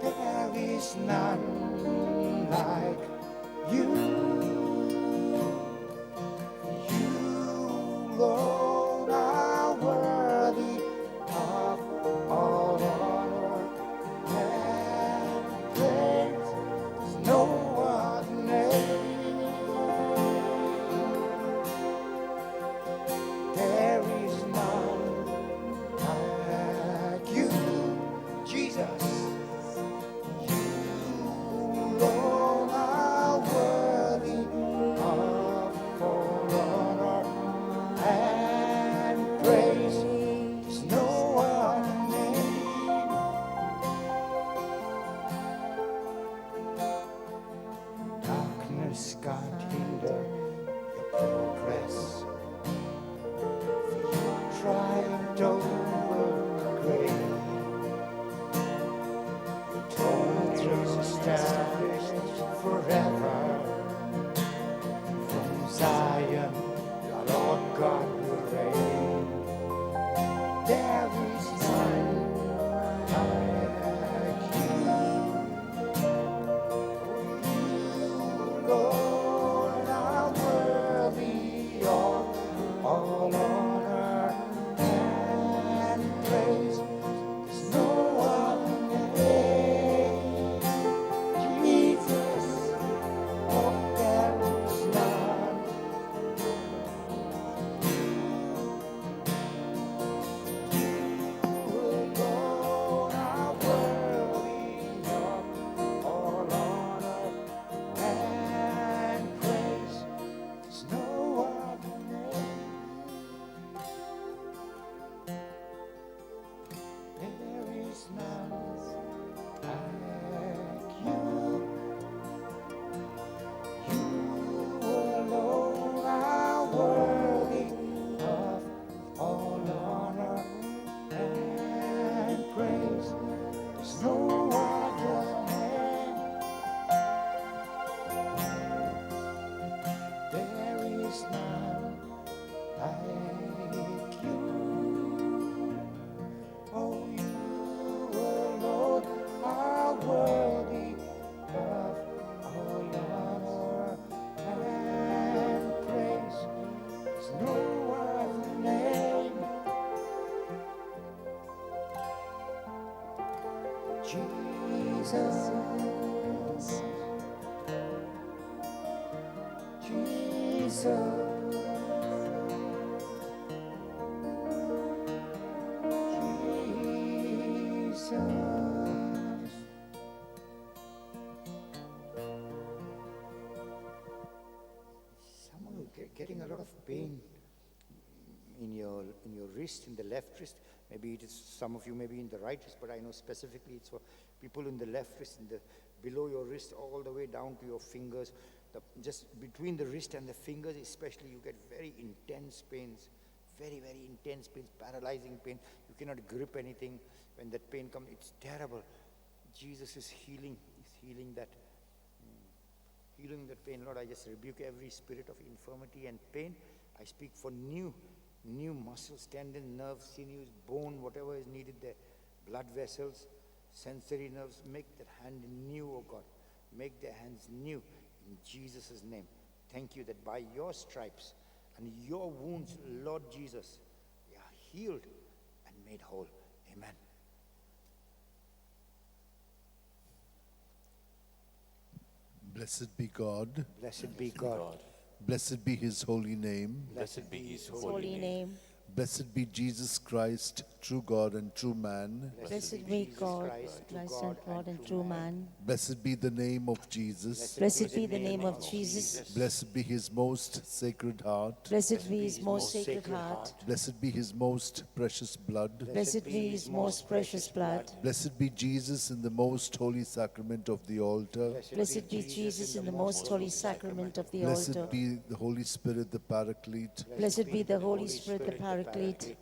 There is none like you. You, Lord, are worthy of all honor and praise. There's no other name. There is none like you, Jesus. Lord, are worthy of all honor and praise. There's no other name. Darkness can't hinder your progress. For you triumphed over the grave. Is established forever. From Zion, the Lord God will reign. There is none like you. You, Lord, are worthy of all honor and praise. There's no other name. Jesus, oh, there is none. You alone are worthy of all honor and praise. There's no other name. There is none like you. You alone are worthy of all honor and praise. There's no other name. There is none like you. Oh, you alone are worthy of all honor and praise. There's no other name. Jesus, Jesus. Jesus. Some of you getting a lot of pain in your wrist, in the left wrist. Maybe it is some of you maybe in the right wrist, but I know specifically it's for people in the left wrist, in the below your wrist, all the way down to your fingers. Just between the wrist and the fingers, especially, you get very intense pains. Very, very intense pains, paralyzing pain. You cannot grip anything. When that pain comes, it's terrible. Jesus is healing. He's healing that. Healing that pain. Lord, I just rebuke every spirit of infirmity and pain. I speak for new muscles, tendon, nerves, sinews, bone, whatever is needed there. Blood vessels, sensory nerves. Make that hand new, oh God. Make their hands new in Jesus' name. Thank you that by your stripes and your wounds, Lord Jesus, we are healed and made whole. Amen. Blessed be God. Blessed be God. Blessed be his holy name. Blessed be his Holy name. Blessed be Jesus Christ, true God and true man. Blessed be God, Christ and God and true man. Blessed be the name of Jesus. Blessed be the name of Jesus. Blessed be his most sacred heart. Blessed be his most sacred heart. Blessed be his most precious blood. Blessed be his most precious blood. Blessed be Jesus in the most holy sacrament of the altar. Blessed be Jesus in the most holy sacrament of the altar. Blessed be the Holy Spirit, the Paraclete. Blessed be the Holy Spirit, the Paraclete.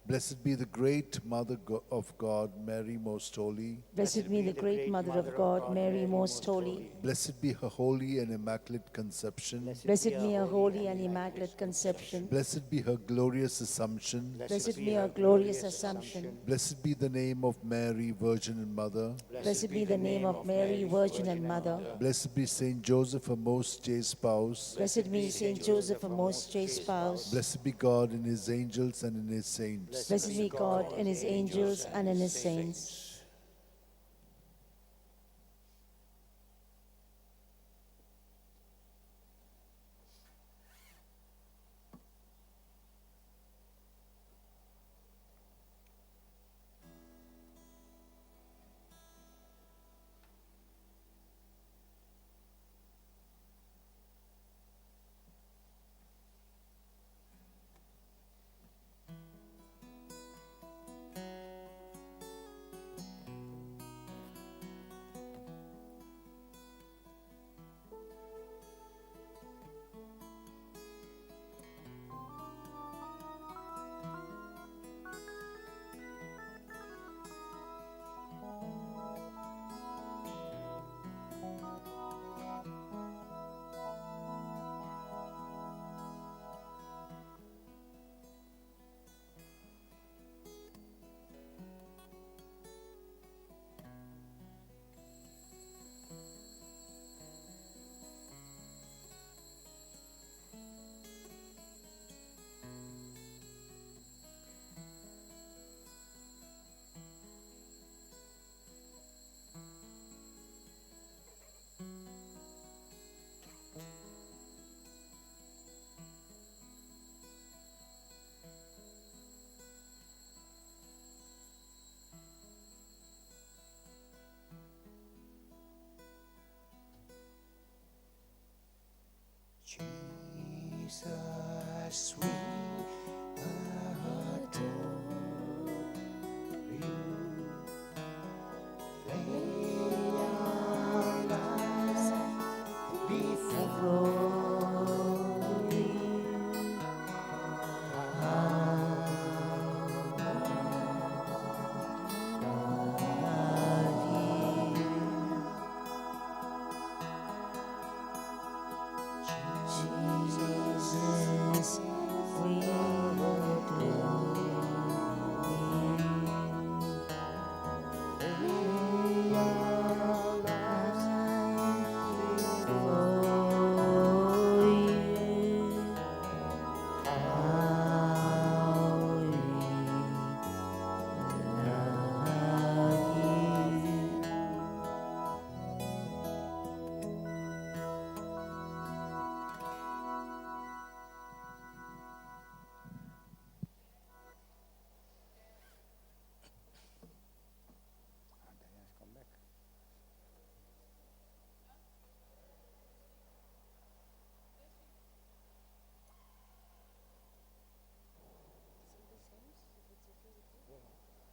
Blessed be the great Mother of God, Mary most holy. Blessed be the great Mother of God, Mary most holy. Blessed be her holy and immaculate conception. Blessed be her holy and immaculate conception. Blessed be her glorious assumption. Blessed be her glorious assumption. Blessed be the name of Mary, Virgin and Mother. Blessed be the name of Mary, Virgin and Mother. Blessed be Saint Joseph, her most chaste spouse. Blessed be Saint Joseph, her most chaste spouse. Blessed be God and his angels and in his saints. Blessed be God and his angels and in his saints. Jesus, we adore you. Lay our lives before you. Jesus, we adore you. Lay our lives before you. How we love you. Come back.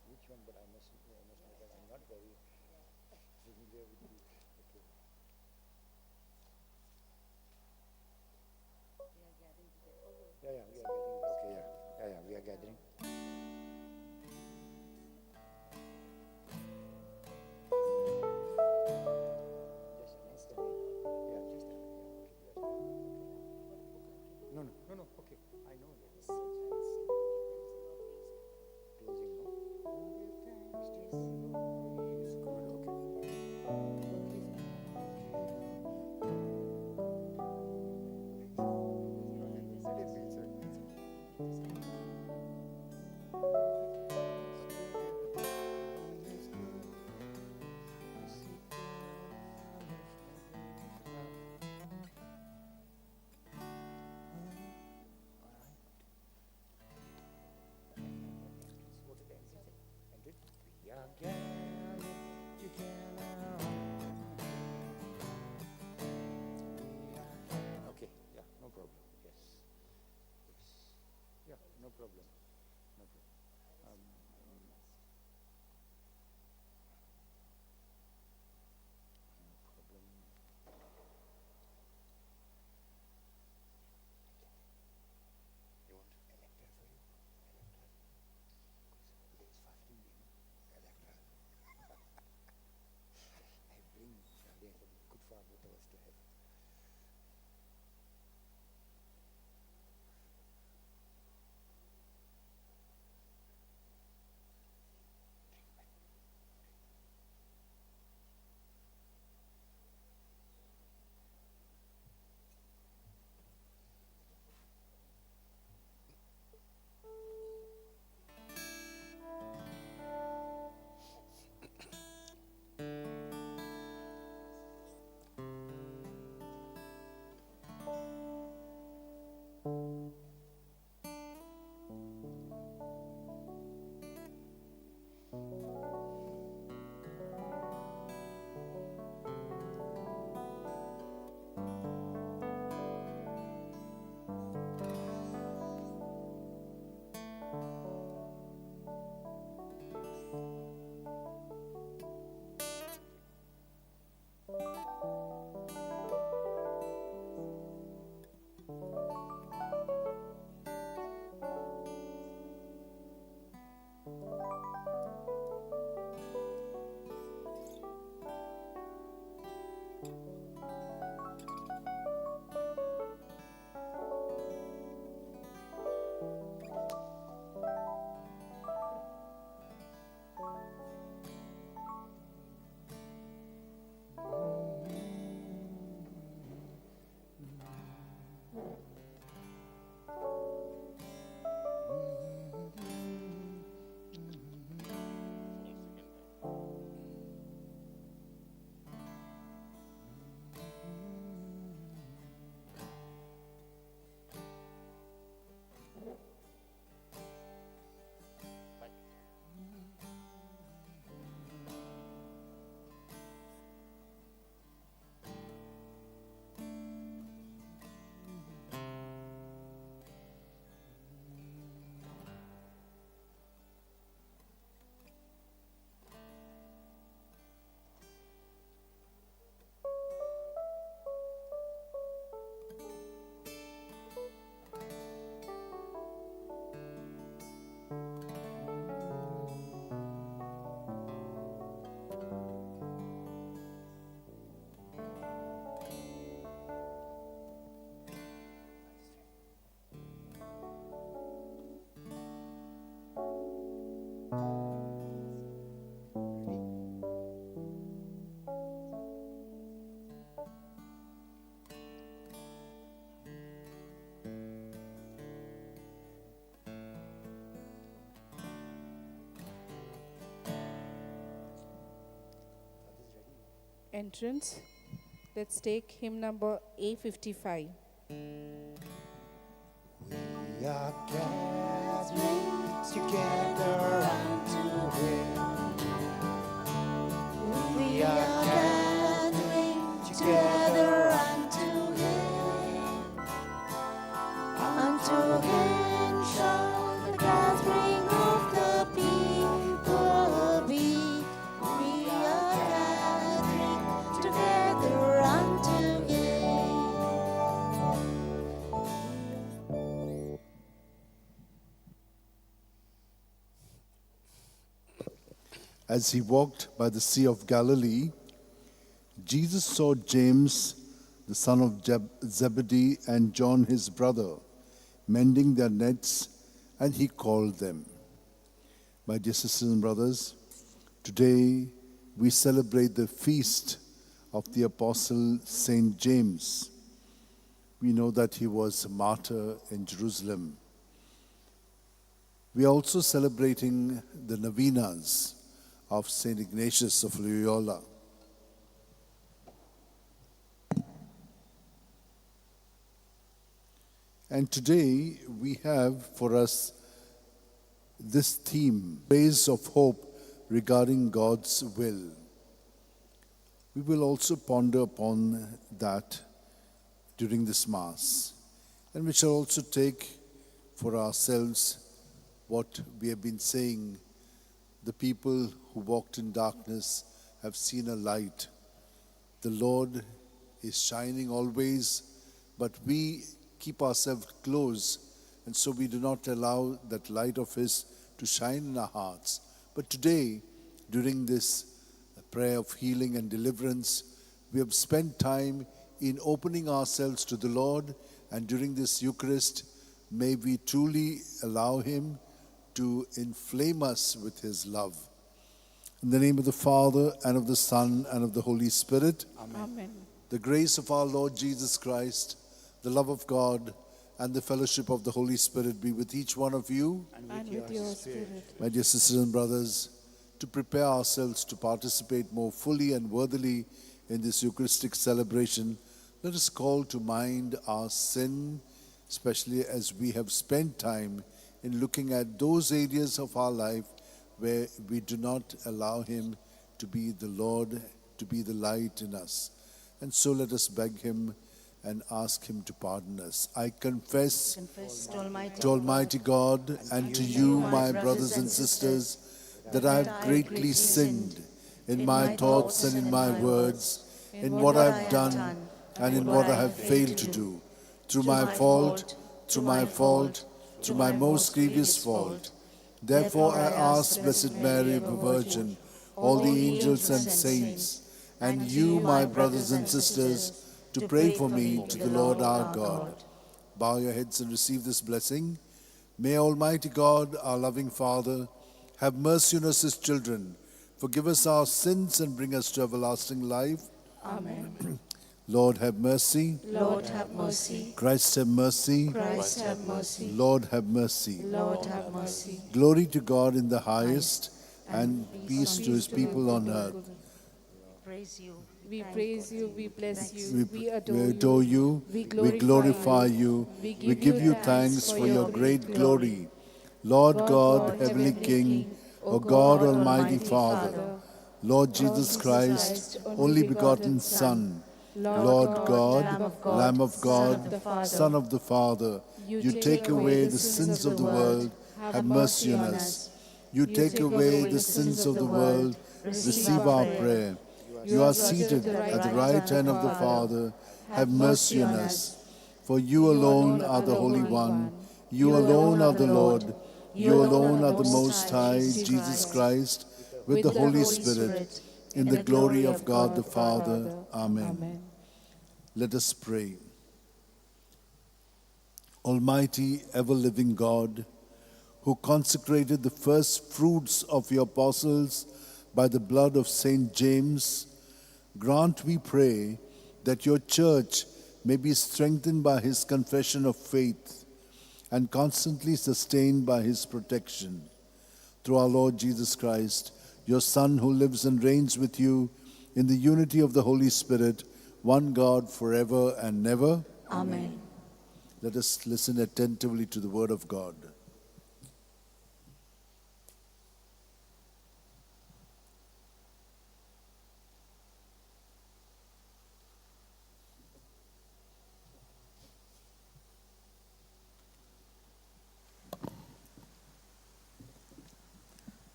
Which one? But I must know that I'm not very familiar with the. Okay. Yeah, we are gathering. Okay, yeah, we are gathering. Just next to me. Yeah, just yeah, okay, no, okay, I know that. Closing, no? It's good, okay. towards to heaven. Entrance. Let's take hymn number A55. We are gathering together unto Him. We are gathering together unto Him. Unto Him shall the gathering of the people be. We are gathering together unto Him. As he walked by the Sea of Galilee, Jesus saw James, the son of Zebedee, and John his brother, mending their nets, and he called them. My dear sisters and brothers, today we celebrate the feast of the Apostle Saint James. We know that he was a martyr in Jerusalem. We are also celebrating the novenas of Saint Ignatius of Loyola. And today we have for us this theme, Rays of Hope regarding God's will. We will also ponder upon that during this Mass. And we shall also take for ourselves what we have been saying. The people who walked in darkness have seen a light. The Lord is shining always, but we keep ourselves close, and so we do not allow that light of His to shine in our hearts. But today, during this prayer of healing and deliverance, we have spent time in opening ourselves to the Lord, and during this Eucharist, may we truly allow Him to inflame us with His love. In the name of the Father, and of the Son, and of the Holy Spirit, Amen. the grace of our Lord Jesus Christ, the love of God, and the fellowship of the Holy Spirit be with each one of you. And with your spirit. My dear sisters and brothers, to prepare ourselves to participate more fully and worthily in this Eucharistic celebration, let us call to mind our sin, especially as we have spent time in looking at those areas of our life where we do not allow Him to be the Lord, to be the light in us. And so let us beg Him and ask Him to pardon us. I confess to Almighty God and to you, my brothers and sisters, that I have greatly sinned in my thoughts and in my words, in what I have done and in what I have failed to do, through my fault, through my most grievous fault. Therefore I ask Blessed Mary, the Virgin, all the angels and saints, and you, my brothers and sisters, to pray for me to the Lord our God. Bow your heads and receive this blessing. May Almighty God, our loving Father, have mercy on us, His children, forgive us our sins and bring us to everlasting life. Amen. Lord, have mercy. Lord, have mercy. Christ, have mercy. Christ, have mercy. Lord, have mercy. Lord, have mercy. Glory to God in the highest, and peace to His people on earth. Praise you. We praise you, we bless you, we We adore you, we we glorify you, we we give you thanks for your great glory. Lord God, Heavenly King, O God, Almighty Father, Lord Jesus Christ, only begotten Son, Lord God, Lamb of God, Son of the Father, you take away the sins of the world, have mercy on us. You take away the sins of the world, receive our prayer. You are seated at the right hand of the Father, have mercy on us. For you alone are the Holy One, you alone are the Lord, you alone are the Most High, Jesus Christ, with the Holy Spirit, in the glory of God the Father. Amen. Let us pray. Almighty, ever-living God, who consecrated the first fruits of your apostles by the blood of Saint James, grant, we pray, that your church may be strengthened by his confession of faith and constantly sustained by his protection. Through our Lord Jesus Christ, your Son, who lives and reigns with you in the unity of the Holy Spirit, one God, forever and ever. Amen. Let us listen attentively to the word of God.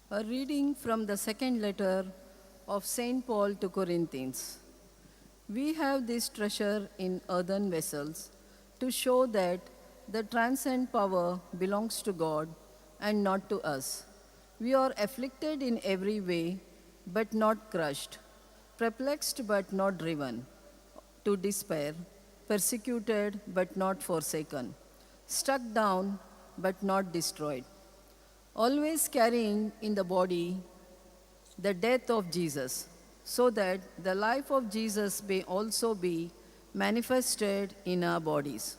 A reading from the second letter of St. Paul to Corinthians. We have this treasure in earthen vessels to show that the transcendent power belongs to God and not to us. We are afflicted in every way, but not crushed, perplexed but not driven to despair, persecuted but not forsaken, struck down but not destroyed. Always carrying in the body the death of Jesus, so that the life of Jesus may also be manifested in our bodies.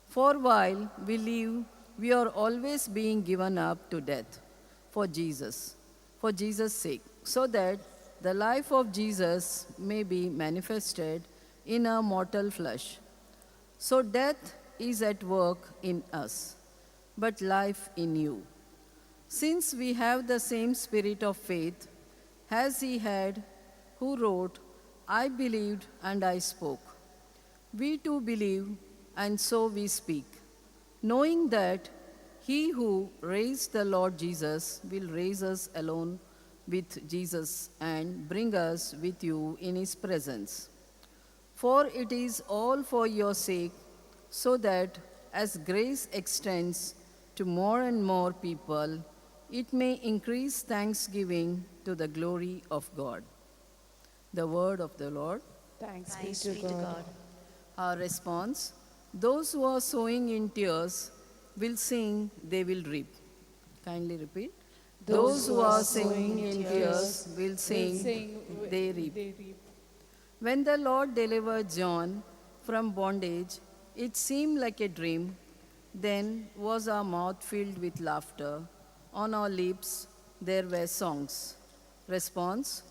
For while we live, we are always being given up to death for Jesus' sake, so that the life of Jesus may be manifested in our mortal flesh. So death is at work in us, but life in you. Since we have the same spirit of faith as he had, who wrote, I believed and I spoke. We too believe, and so we speak, knowing that he who raised the Lord Jesus will raise us along with Jesus and bring us with you in his presence. For it is all for your sake, so that as grace extends to more and more people, it may increase thanksgiving to the glory of God. The word of the Lord. Thanks Thanks be to God. Our response: those who are sowing in tears will sing, they will reap. Kindly repeat. Those who are sowing in tears will sing, they reap. When the Lord delivered John from bondage, it seemed like a dream. Then was our mouth filled with laughter. On our lips there were songs. Response: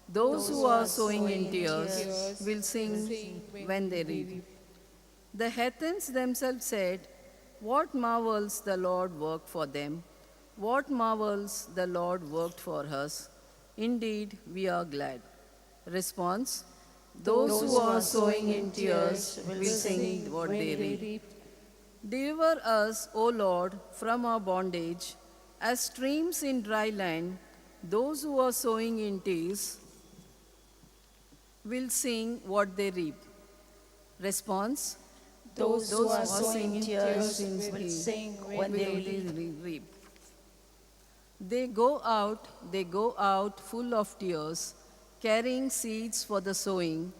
those who are sowing in tears will sing when they reap. The Athenians themselves said, what marvels the Lord worked for them! What marvels the Lord worked for us! Indeed, we are glad. Response: those who are sowing in tears will sing what they reap. Deliver us, O Lord, from our bondage. As streams in dry land, those who are sowing in tears will sing what they reap. Response: Those those who are sowing tears will will sing when they reap. reap. They go out full of tears, carrying seeds for the sowing.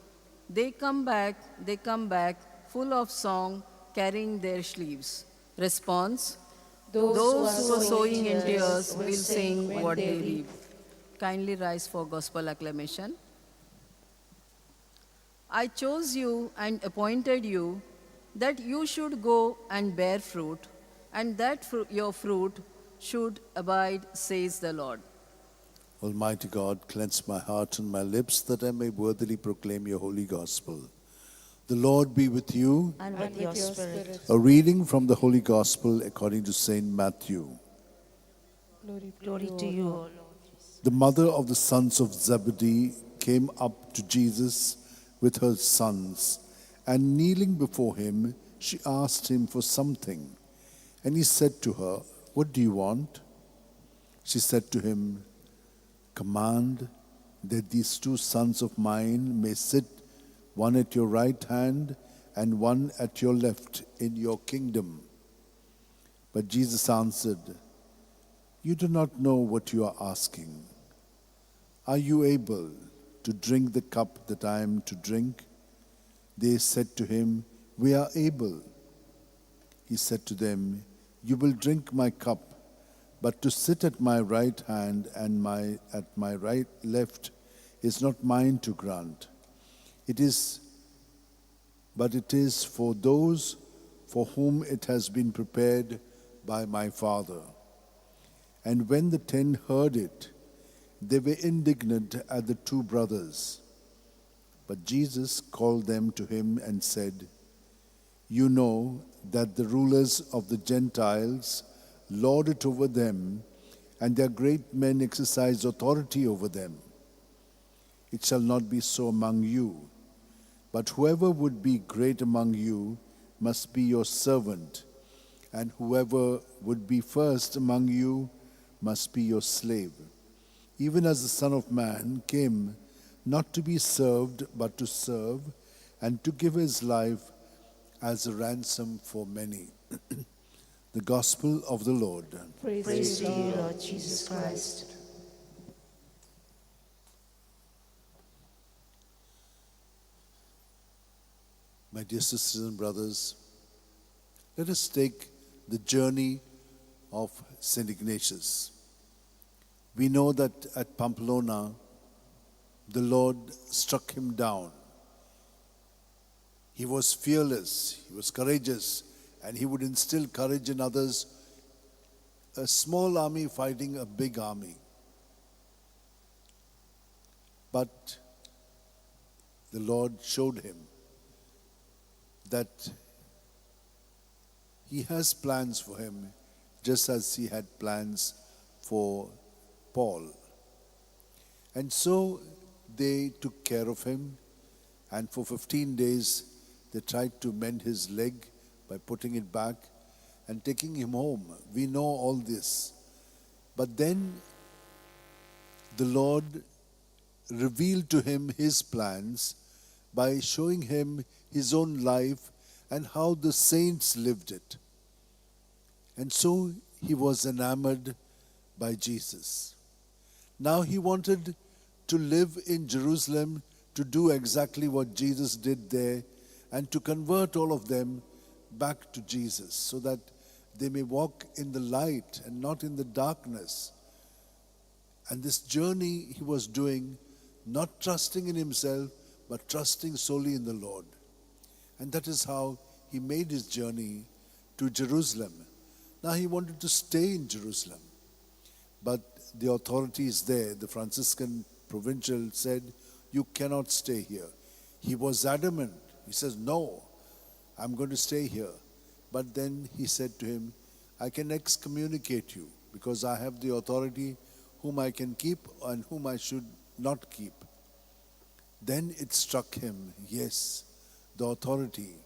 They come back full of song, carrying their sheaves. Response: those who are sowing in tears will sing what they reap. Kindly rise for gospel acclamation. I chose you and appointed you that you should go and bear fruit, and that your fruit should abide, says the Lord. Almighty God, cleanse my heart and my lips that I may worthily proclaim your holy gospel. The Lord be with you. And with your spirit. A reading from the Holy Gospel according to Saint Matthew. Glory to you, O Lord. The mother of the sons of Zebedee came up to Jesus with her sons, and kneeling before him, she asked him for something. And he said to her, what do you want? She said to him, command that these two sons of mine may sit, one at your right hand and one at your left in your kingdom. But Jesus answered, you do not know what you are asking. Are you able to drink the cup that I am to drink? They said to him, we are able. He said to them, you will drink my cup, but to sit at my right hand and at my right left is not mine to grant. But it is for those for whom it has been prepared by my Father. And when the 10 heard it, they were indignant at the two brothers. But Jesus called them to him and said, you know that the rulers of the Gentiles lord it over them, and their great men exercise authority over them. It shall not be so among you, but whoever would be great among you must be your servant, and whoever would be first among you must be your slave. Even as the Son of Man came not to be served, but to serve, and to give his life as a ransom for many. The Gospel of the Lord. Praise to you, Lord Jesus Christ. My dear sisters and brothers, let us take the journey of St. Ignatius. We know that at Pamplona, the Lord struck him down. He was fearless, he was courageous, and he would instill courage in others, a small army fighting a big army. But the Lord showed him that he has plans for him, just as he had plans for Paul. And so they took care of him, and for 15 days they tried to mend his leg by putting it back and taking him home. We know all this. But then the Lord revealed to him his plans by showing him his own life and how the saints lived it. And so he was enamored by Jesus. Now he wanted to live in Jerusalem to do exactly what Jesus did there and to convert all of them back to Jesus so that they may walk in the light and not in the darkness. And this journey he was doing, not trusting in himself, but trusting solely in the Lord. And that is how he made his journey to Jerusalem. Now he wanted to stay in Jerusalem, but the authorities there, the Franciscan provincial, said, "You cannot stay here." He was adamant. He says, "No, I'm going to stay here." But then he said to him, "I can excommunicate you because I have the authority whom I can keep and whom I should not keep." Then it struck him, yes, the authority,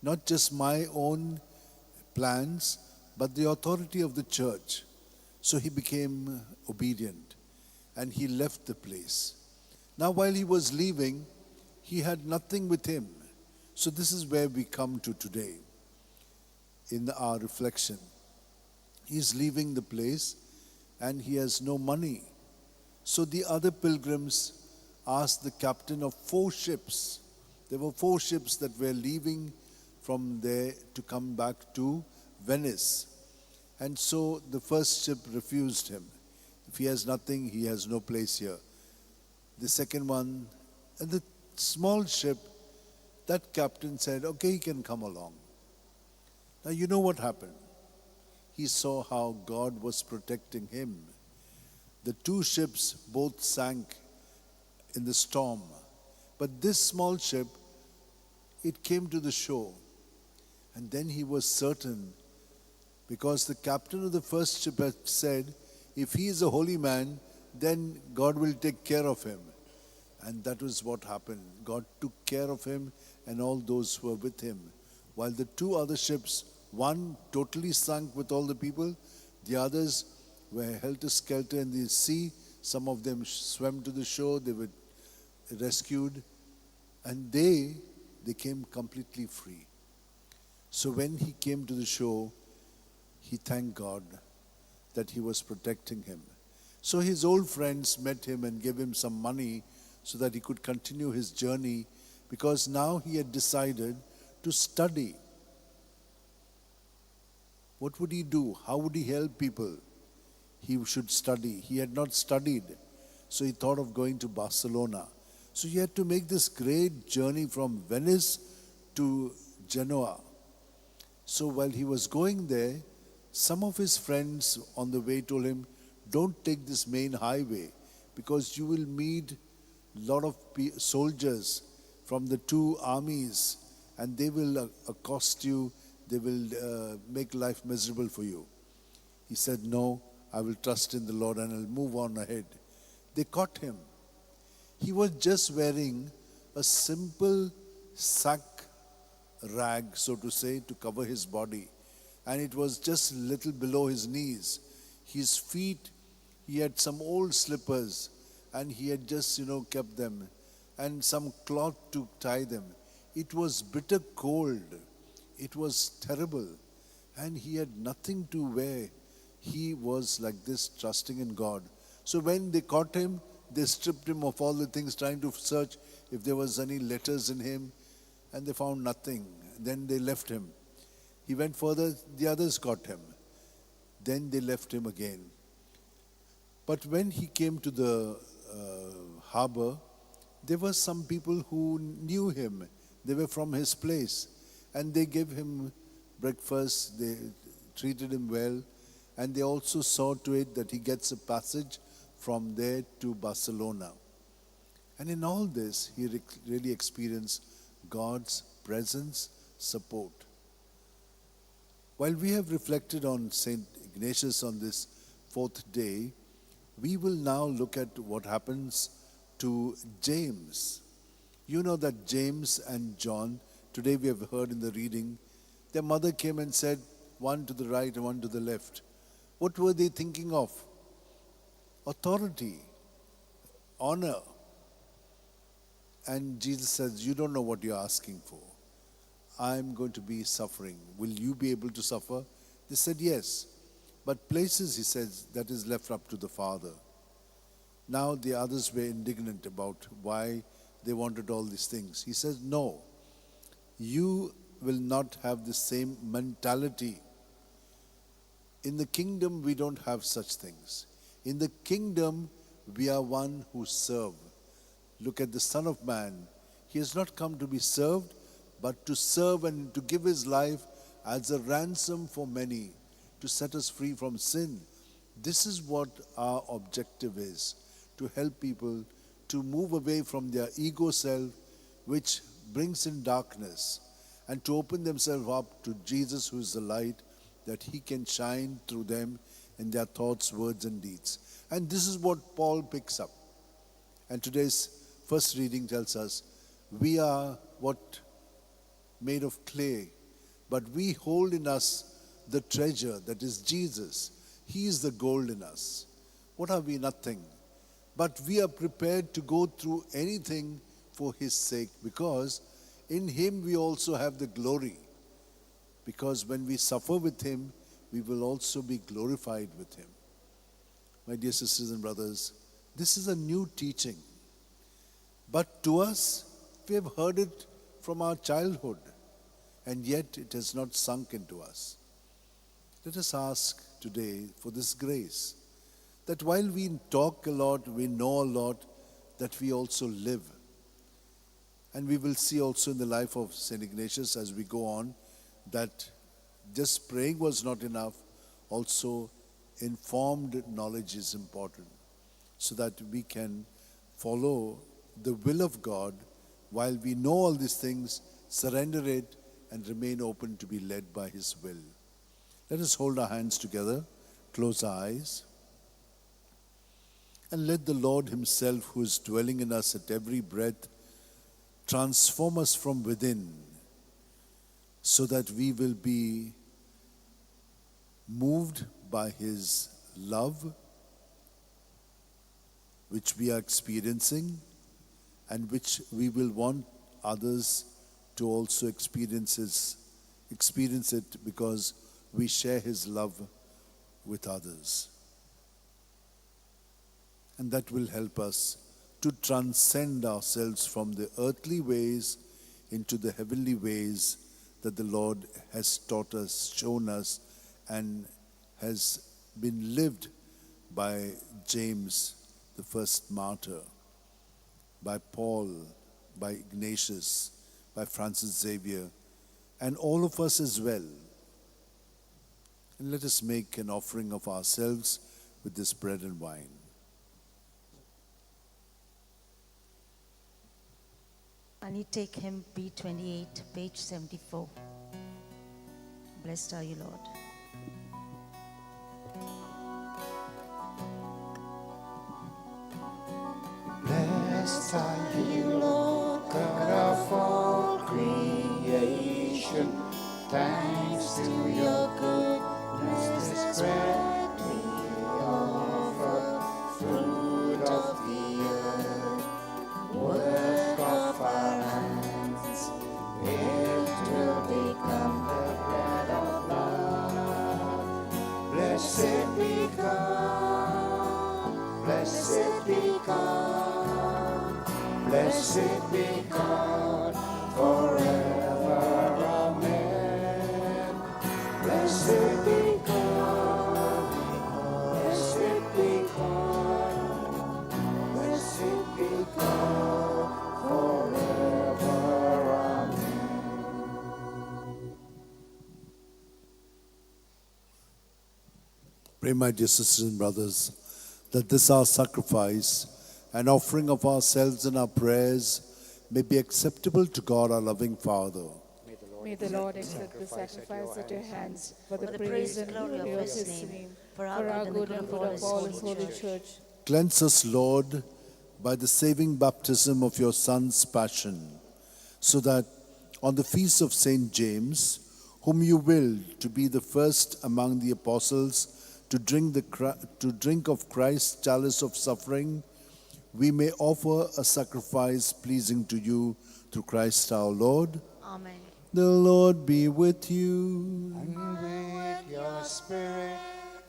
not just my own plans, but the authority of the church. So he became obedient and he left the place. Now while he was leaving, he had nothing with him. So this is where we come to today in our reflection. He is leaving the place and he has no money. So the other pilgrims asked the captain of 4 ships. There were 4 ships that were leaving from there to come back to Venice. And so the first ship refused him. If he has nothing, he has no place here. The second one, and the small ship, that captain said, "Okay, he can come along." Now you know what happened. He saw how God was protecting him. The 2 ships both sank in the storm. But this small ship, it came to the shore. And then he was certain, because the captain of the first ship had said, if he is a holy man, then God will take care of him. And that was what happened. God took care of him and all those who were with him. While the 2 other ships, one totally sunk with all the people, the others were helter-skelter in the sea. Some of them swam to the shore, they were rescued, and they came completely free. So when he came to the shore, he thanked God that he was protecting him. So his old friends met him and gave him some money so that he could continue his journey, because now he had decided to study. What would he do? How would he help people? He should study. He had not studied, so he thought of going to Barcelona. So he had to make this great journey from Venice to Genoa. So while he was going there, some of his friends on the way told him, "Don't take this main highway because you will meet a lot of soldiers from the 2 armies and they will accost you, they will make life miserable for you." He said, "No, I will trust in the Lord and I'll move on ahead." They caught him. He was just wearing a simple sack rag, so to say, to cover his body. And it was just a little below his knees. His feet, he had some old slippers and he had just, kept them, and some cloth to tie them. It was bitter cold. It was terrible. And he had nothing to wear. He was like this, trusting in God. So when they caught him, they stripped him of all the things, trying to search if there was any letters in him, and they found nothing. Then they left him. He went further, the others caught him. Then they left him again. But when he came to the harbor, there were some people who knew him. They were from his place. And they gave him breakfast, they treated him well, and they also saw to it that he gets a passage from there to Barcelona. And in all this, he really experienced God's presence, support. While we have reflected on St. Ignatius on this 4th day, we will now look at what happens to James. You know that James and John, today we have heard in the reading, their mother came and said, one to the right and one to the left. What were they thinking of? Authority, honor. And Jesus says, "You don't know what you're asking for. I'm going to be suffering. Will you be able to suffer?" They said, "Yes." But places, he says, that is left up to the Father. Now the others were indignant about why they wanted all these things. He says, no, you will not have the same mentality. In the kingdom, we don't have such things. In the kingdom, we are one who serve. Look at the Son of Man. He has not come to be served, but to serve and to give his life as a ransom for many, to set us free from sin. This is what our objective is, to help people to move away from their ego self, which brings in darkness, and to open themselves up to Jesus, who is the light, that he can shine through them in their thoughts, words, and deeds. And this is what Paul picks up. And today's first reading tells us, we are what? Made of clay, but we hold in us the treasure that is Jesus. He is the gold in us. What are we? Nothing. But we are prepared to go through anything for his sake, because in him we also have the glory. Because when we suffer with him, we will also be glorified with him. My dear sisters and brothers, this is a new teaching. But to us, we have heard it from our childhood, and yet it has not sunk into us. Let us ask today for this grace, that while we talk a lot, we know a lot, that we also live. And we will see also in the life of St. Ignatius as we go on, that just praying was not enough, also informed knowledge is important, so that we can follow the will of God while we know all these things, surrender it, and remain open to be led by his will. Let us hold our hands together, close our eyes, and let the Lord himself, who is dwelling in us at every breath, transform us from within, so that we will be moved by his love, which we are experiencing, and which we will want others to also experience it, because we share his love with others. And that will help us to transcend ourselves from the earthly ways into the heavenly ways that the Lord has taught us, shown us, and has been lived by James, the first martyr, by Paul, by Ignatius, by Francis Xavier, and all of us as well. And let us make an offering of ourselves with this bread and wine. And you take hymn B28, page 74. Blessed are you, Lord. Blessed are you, Lord, God of all creation. Thanks to your goodness, bread we offer, fruit of the earth, work of our hands. It will become the bread of life. Blessed be God, blessed be God, blessed be God forever. Amen. Blessed be God, blessed be God, blessed be God forever. Amen. Pray, my dear sisters and brothers, that this our sacrifice and offering of ourselves and our prayers may be acceptable to God, our loving Father. May the Lord accept the sacrifice at your hands for the praise and glory of his name, for our good and good of all his holy church. Cleanse us, Lord, by the saving baptism of your Son's passion, so that on the feast of St. James, whom you willed to be the first among the apostles to drink of Christ's chalice of suffering, we may offer a sacrifice pleasing to you through Christ our Lord. Amen. The Lord be with you. And with your spirit,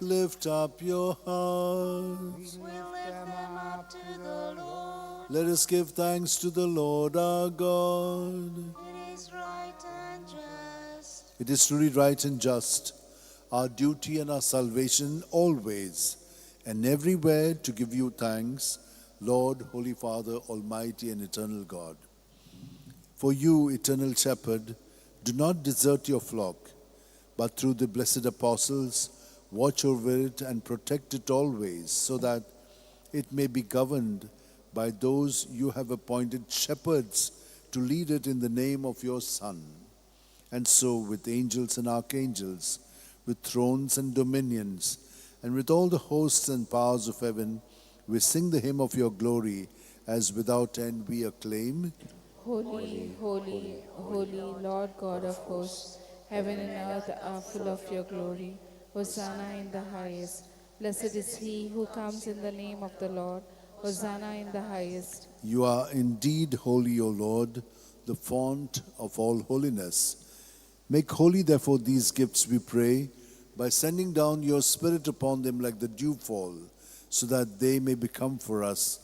Lift up your hearts. We lift them up to the Lord. Let us give thanks to the Lord our God. It is right and just. It is truly right and just, our duty and our salvation always and everywhere to give you thanks, Lord, Holy Father, Almighty and eternal God. For you, eternal shepherd, do not desert your flock, but through the blessed apostles, watch over it and protect it always, so that it may be governed by those you have appointed shepherds to lead it in the name of your Son. And so with angels and archangels, with thrones and dominions, and with all the hosts and powers of heaven, we sing the hymn of your glory, as without end we acclaim, Holy, holy, holy, Lord God of hosts, heaven and earth are full of your glory. Hosanna in the highest. Blessed is he who comes in the name of the Lord. Hosanna in the highest. You are indeed holy, O Lord, the font of all holiness. Make holy, therefore, these gifts, we pray, by sending down your Spirit upon them like the dewfall, so that they may become for us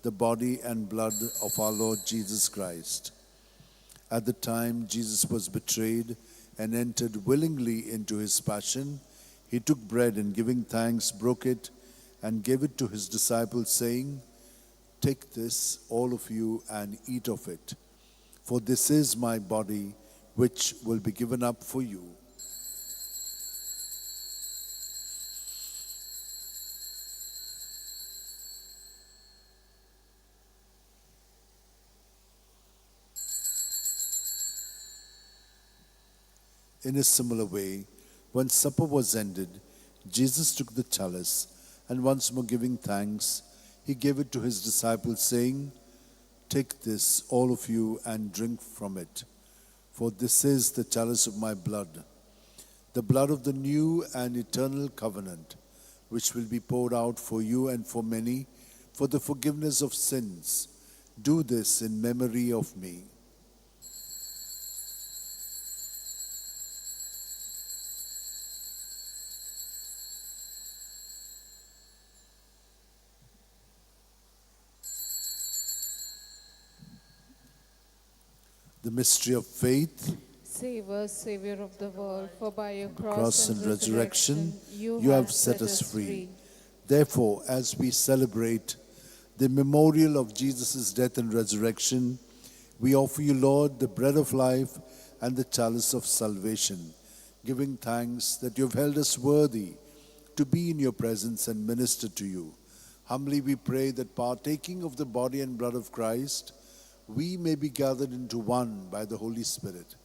the body and blood of our Lord Jesus Christ. At the time Jesus was betrayed and entered willingly into his passion, he took bread and giving thanks, broke it and gave it to his disciples, saying, "Take this, all of you, and eat of it, for this is my body, which will be given up for you." In a similar way, when supper was ended, Jesus took the chalice, and once more giving thanks, he gave it to his disciples, saying, "Take this, all of you, and drink from it, for this is the chalice of my blood, the blood of the new and eternal covenant, which will be poured out for you and for many for the forgiveness of sins. Do this in memory of me." The mystery of faith. Save us, Savior of the world, for by your Cross and resurrection, you have set us free. Therefore, as we celebrate the memorial of Jesus' death and resurrection, we offer you, Lord, the bread of life and the chalice of salvation, giving thanks that you have held us worthy to be in your presence and minister to you. Humbly we pray that, partaking of the body and blood of Christ, we may be gathered into one by the Holy Spirit.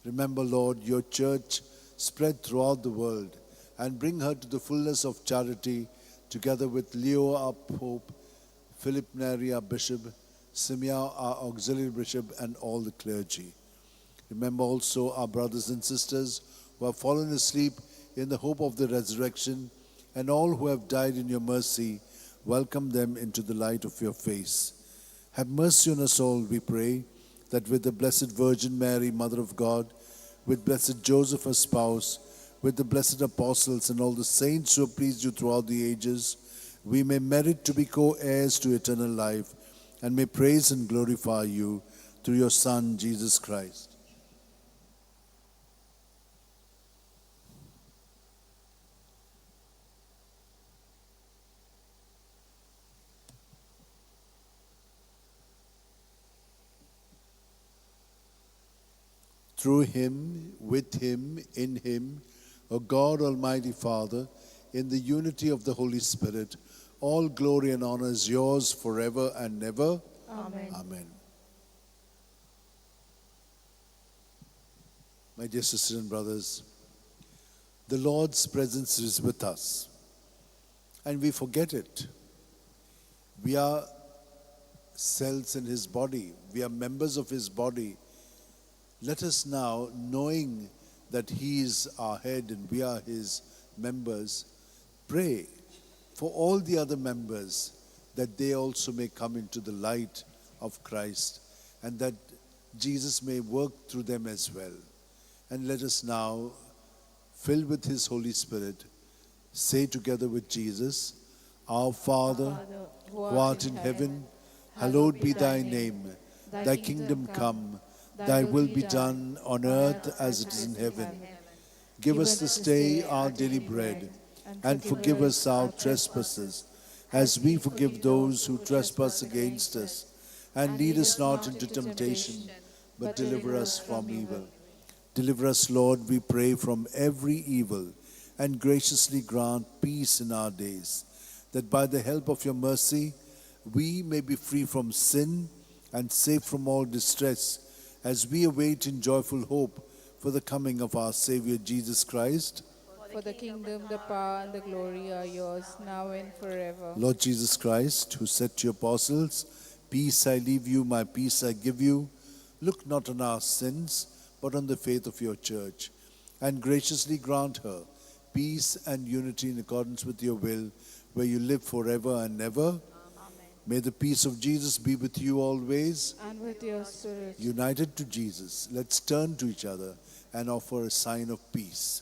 Remember, Lord, your church spread throughout the world, and bring her to the fullness of charity, together with Leo, our Pope, Philip Neri, our Bishop, Simeon, our Auxiliary Bishop, and all the clergy. Remember also our brothers and sisters who have fallen asleep in the hope of the resurrection, and all who have died in your mercy. Welcome them into the light of your face. Have mercy on us all, we pray, that with the Blessed Virgin Mary, Mother of God, with Blessed Joseph, her spouse, with the blessed apostles and all the saints who have pleased you throughout the ages, we may merit to be co-heirs to eternal life, and may praise and glorify you through your Son, Jesus Christ. Through him, with him, in him, O God, Almighty Father, in the unity of the Holy Spirit, all glory and honor is yours forever and ever. Amen. Amen. My dear sisters and brothers, the Lord's presence is with us, and we forget it. We are cells in his body. We are members of his body. Let us now, knowing that he is our head and we are his members, pray for all the other members, that they also may come into the light of Christ, and that Jesus may work through them as well. And let us now, filled with his Holy Spirit, say together with Jesus, "Our Father, who art in heaven, Hallowed be thy name. Thy kingdom come. Thy will be done on earth as it is in heaven. Give us this day our daily bread, and forgive us our trespasses, as we forgive those who trespass against us. And lead us not into temptation, but deliver us from evil. Deliver us, Lord, we pray, from every evil, and graciously grant peace in our days, that by the help of your mercy we may be free from sin and safe from all distress, as we await in joyful hope for the coming of our Savior Jesus Christ. For the kingdom, the power, and the glory are yours, now and forever. Lord Jesus Christ, who said to your apostles, "Peace I leave you, my peace I give you," look not on our sins, but on the faith of your church, and graciously grant her peace and unity in accordance with your will, where you live forever and ever. May the peace of Jesus be with you always. And with your spirit. United to Jesus, let's turn to each other and offer a sign of peace.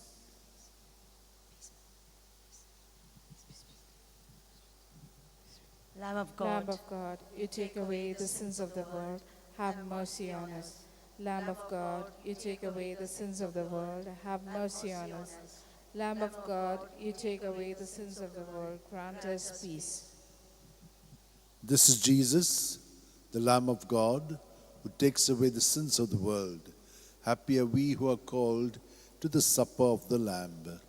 Lamb of Lamb God, of God, you take away the sins of the world, have mercy on us. Lamb of God, you take away the sins of the world, have mercy on us. Lamb of God, you take away the sins of the world, grant us peace. This is Jesus, the Lamb of God, who takes away the sins of the world. Happy are we who are called to the supper of the Lamb.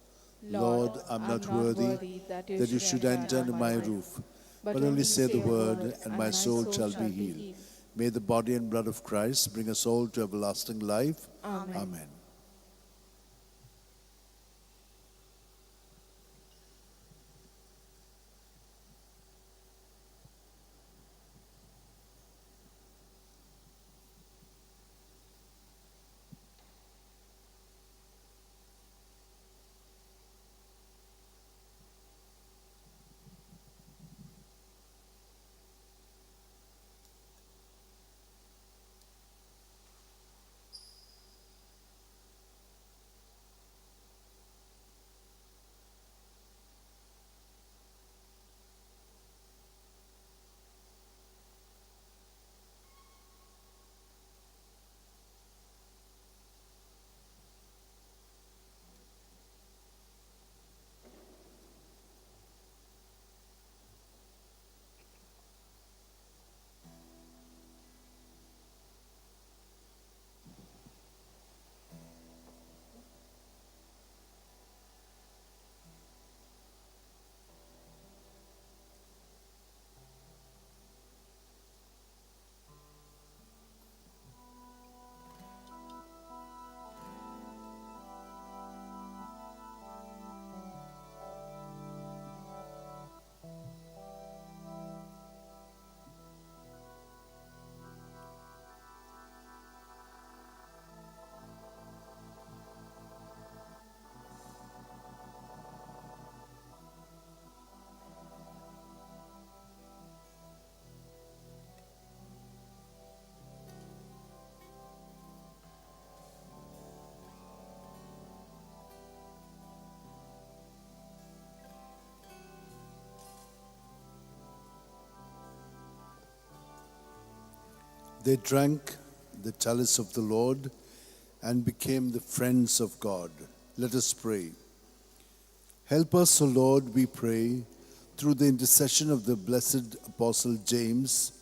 Lord, I'm not worthy that you should enter under my roof, but only say the word, and my soul shall be healed. May the body and blood of Christ bring us all to everlasting life. Amen. Amen. They drank the chalice of the Lord and became the friends of God. Let us pray. Help us, O Lord, we pray, through the intercession of the blessed Apostle James,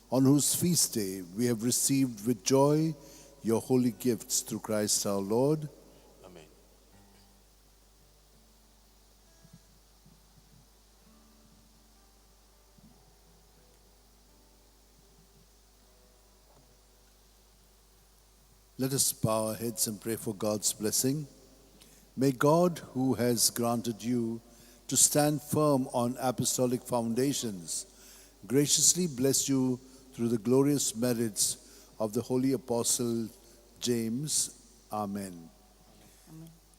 on whose feast day we have received with joy your holy gifts through Christ our Lord. Amen. Let us bow our heads and pray for God's blessing. May God, who has granted you to stand firm on apostolic foundations, graciously bless you through the glorious merits of the Holy Apostle James. Amen.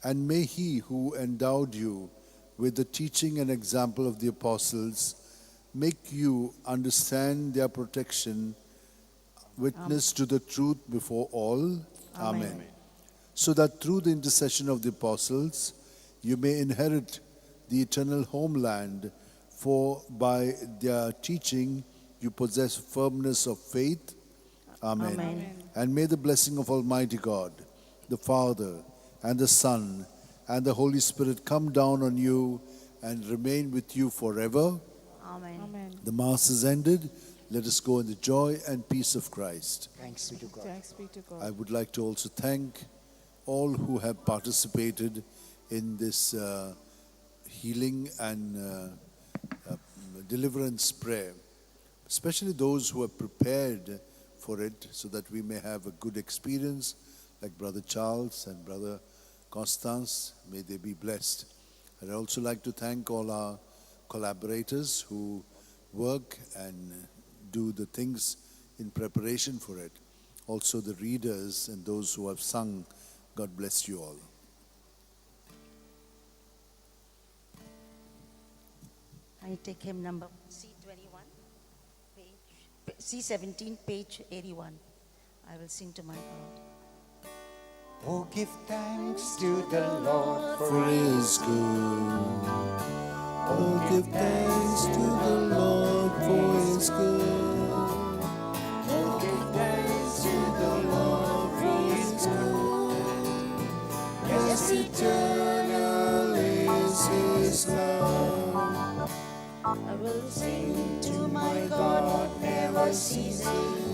And may he who endowed you with the teaching and example of the apostles make you understand their protection, witness to the truth before all. Amen. So that through the intercession of the apostles, you may inherit the eternal homeland, for by their teaching you possess firmness of faith. Amen. Amen. And may the blessing of Almighty God, the Father, and the Son, and the Holy Spirit come down on you and remain with you forever. Amen. Amen. The Mass is ended. Let us go in the joy and peace of Christ. Thanks be to God. Thanks be to God. I would like to also thank all who have participated in this healing and deliverance prayer, especially those who have prepared for it so that we may have a good experience, like Brother Charles and Brother Constance. May they be blessed. I'd also like to thank all our collaborators who work and do the things in preparation for it. Also the readers and those who have sung. God bless you all. I take hymn number C21, C17, page 81. I will sing to my God. Oh, give thanks to the Lord, For His good. Oh, give thanks to the Lord for His good. Oh, give thanks to the Lord for His good. Yes, eternal is His love. I will sing to my God, never ceasing.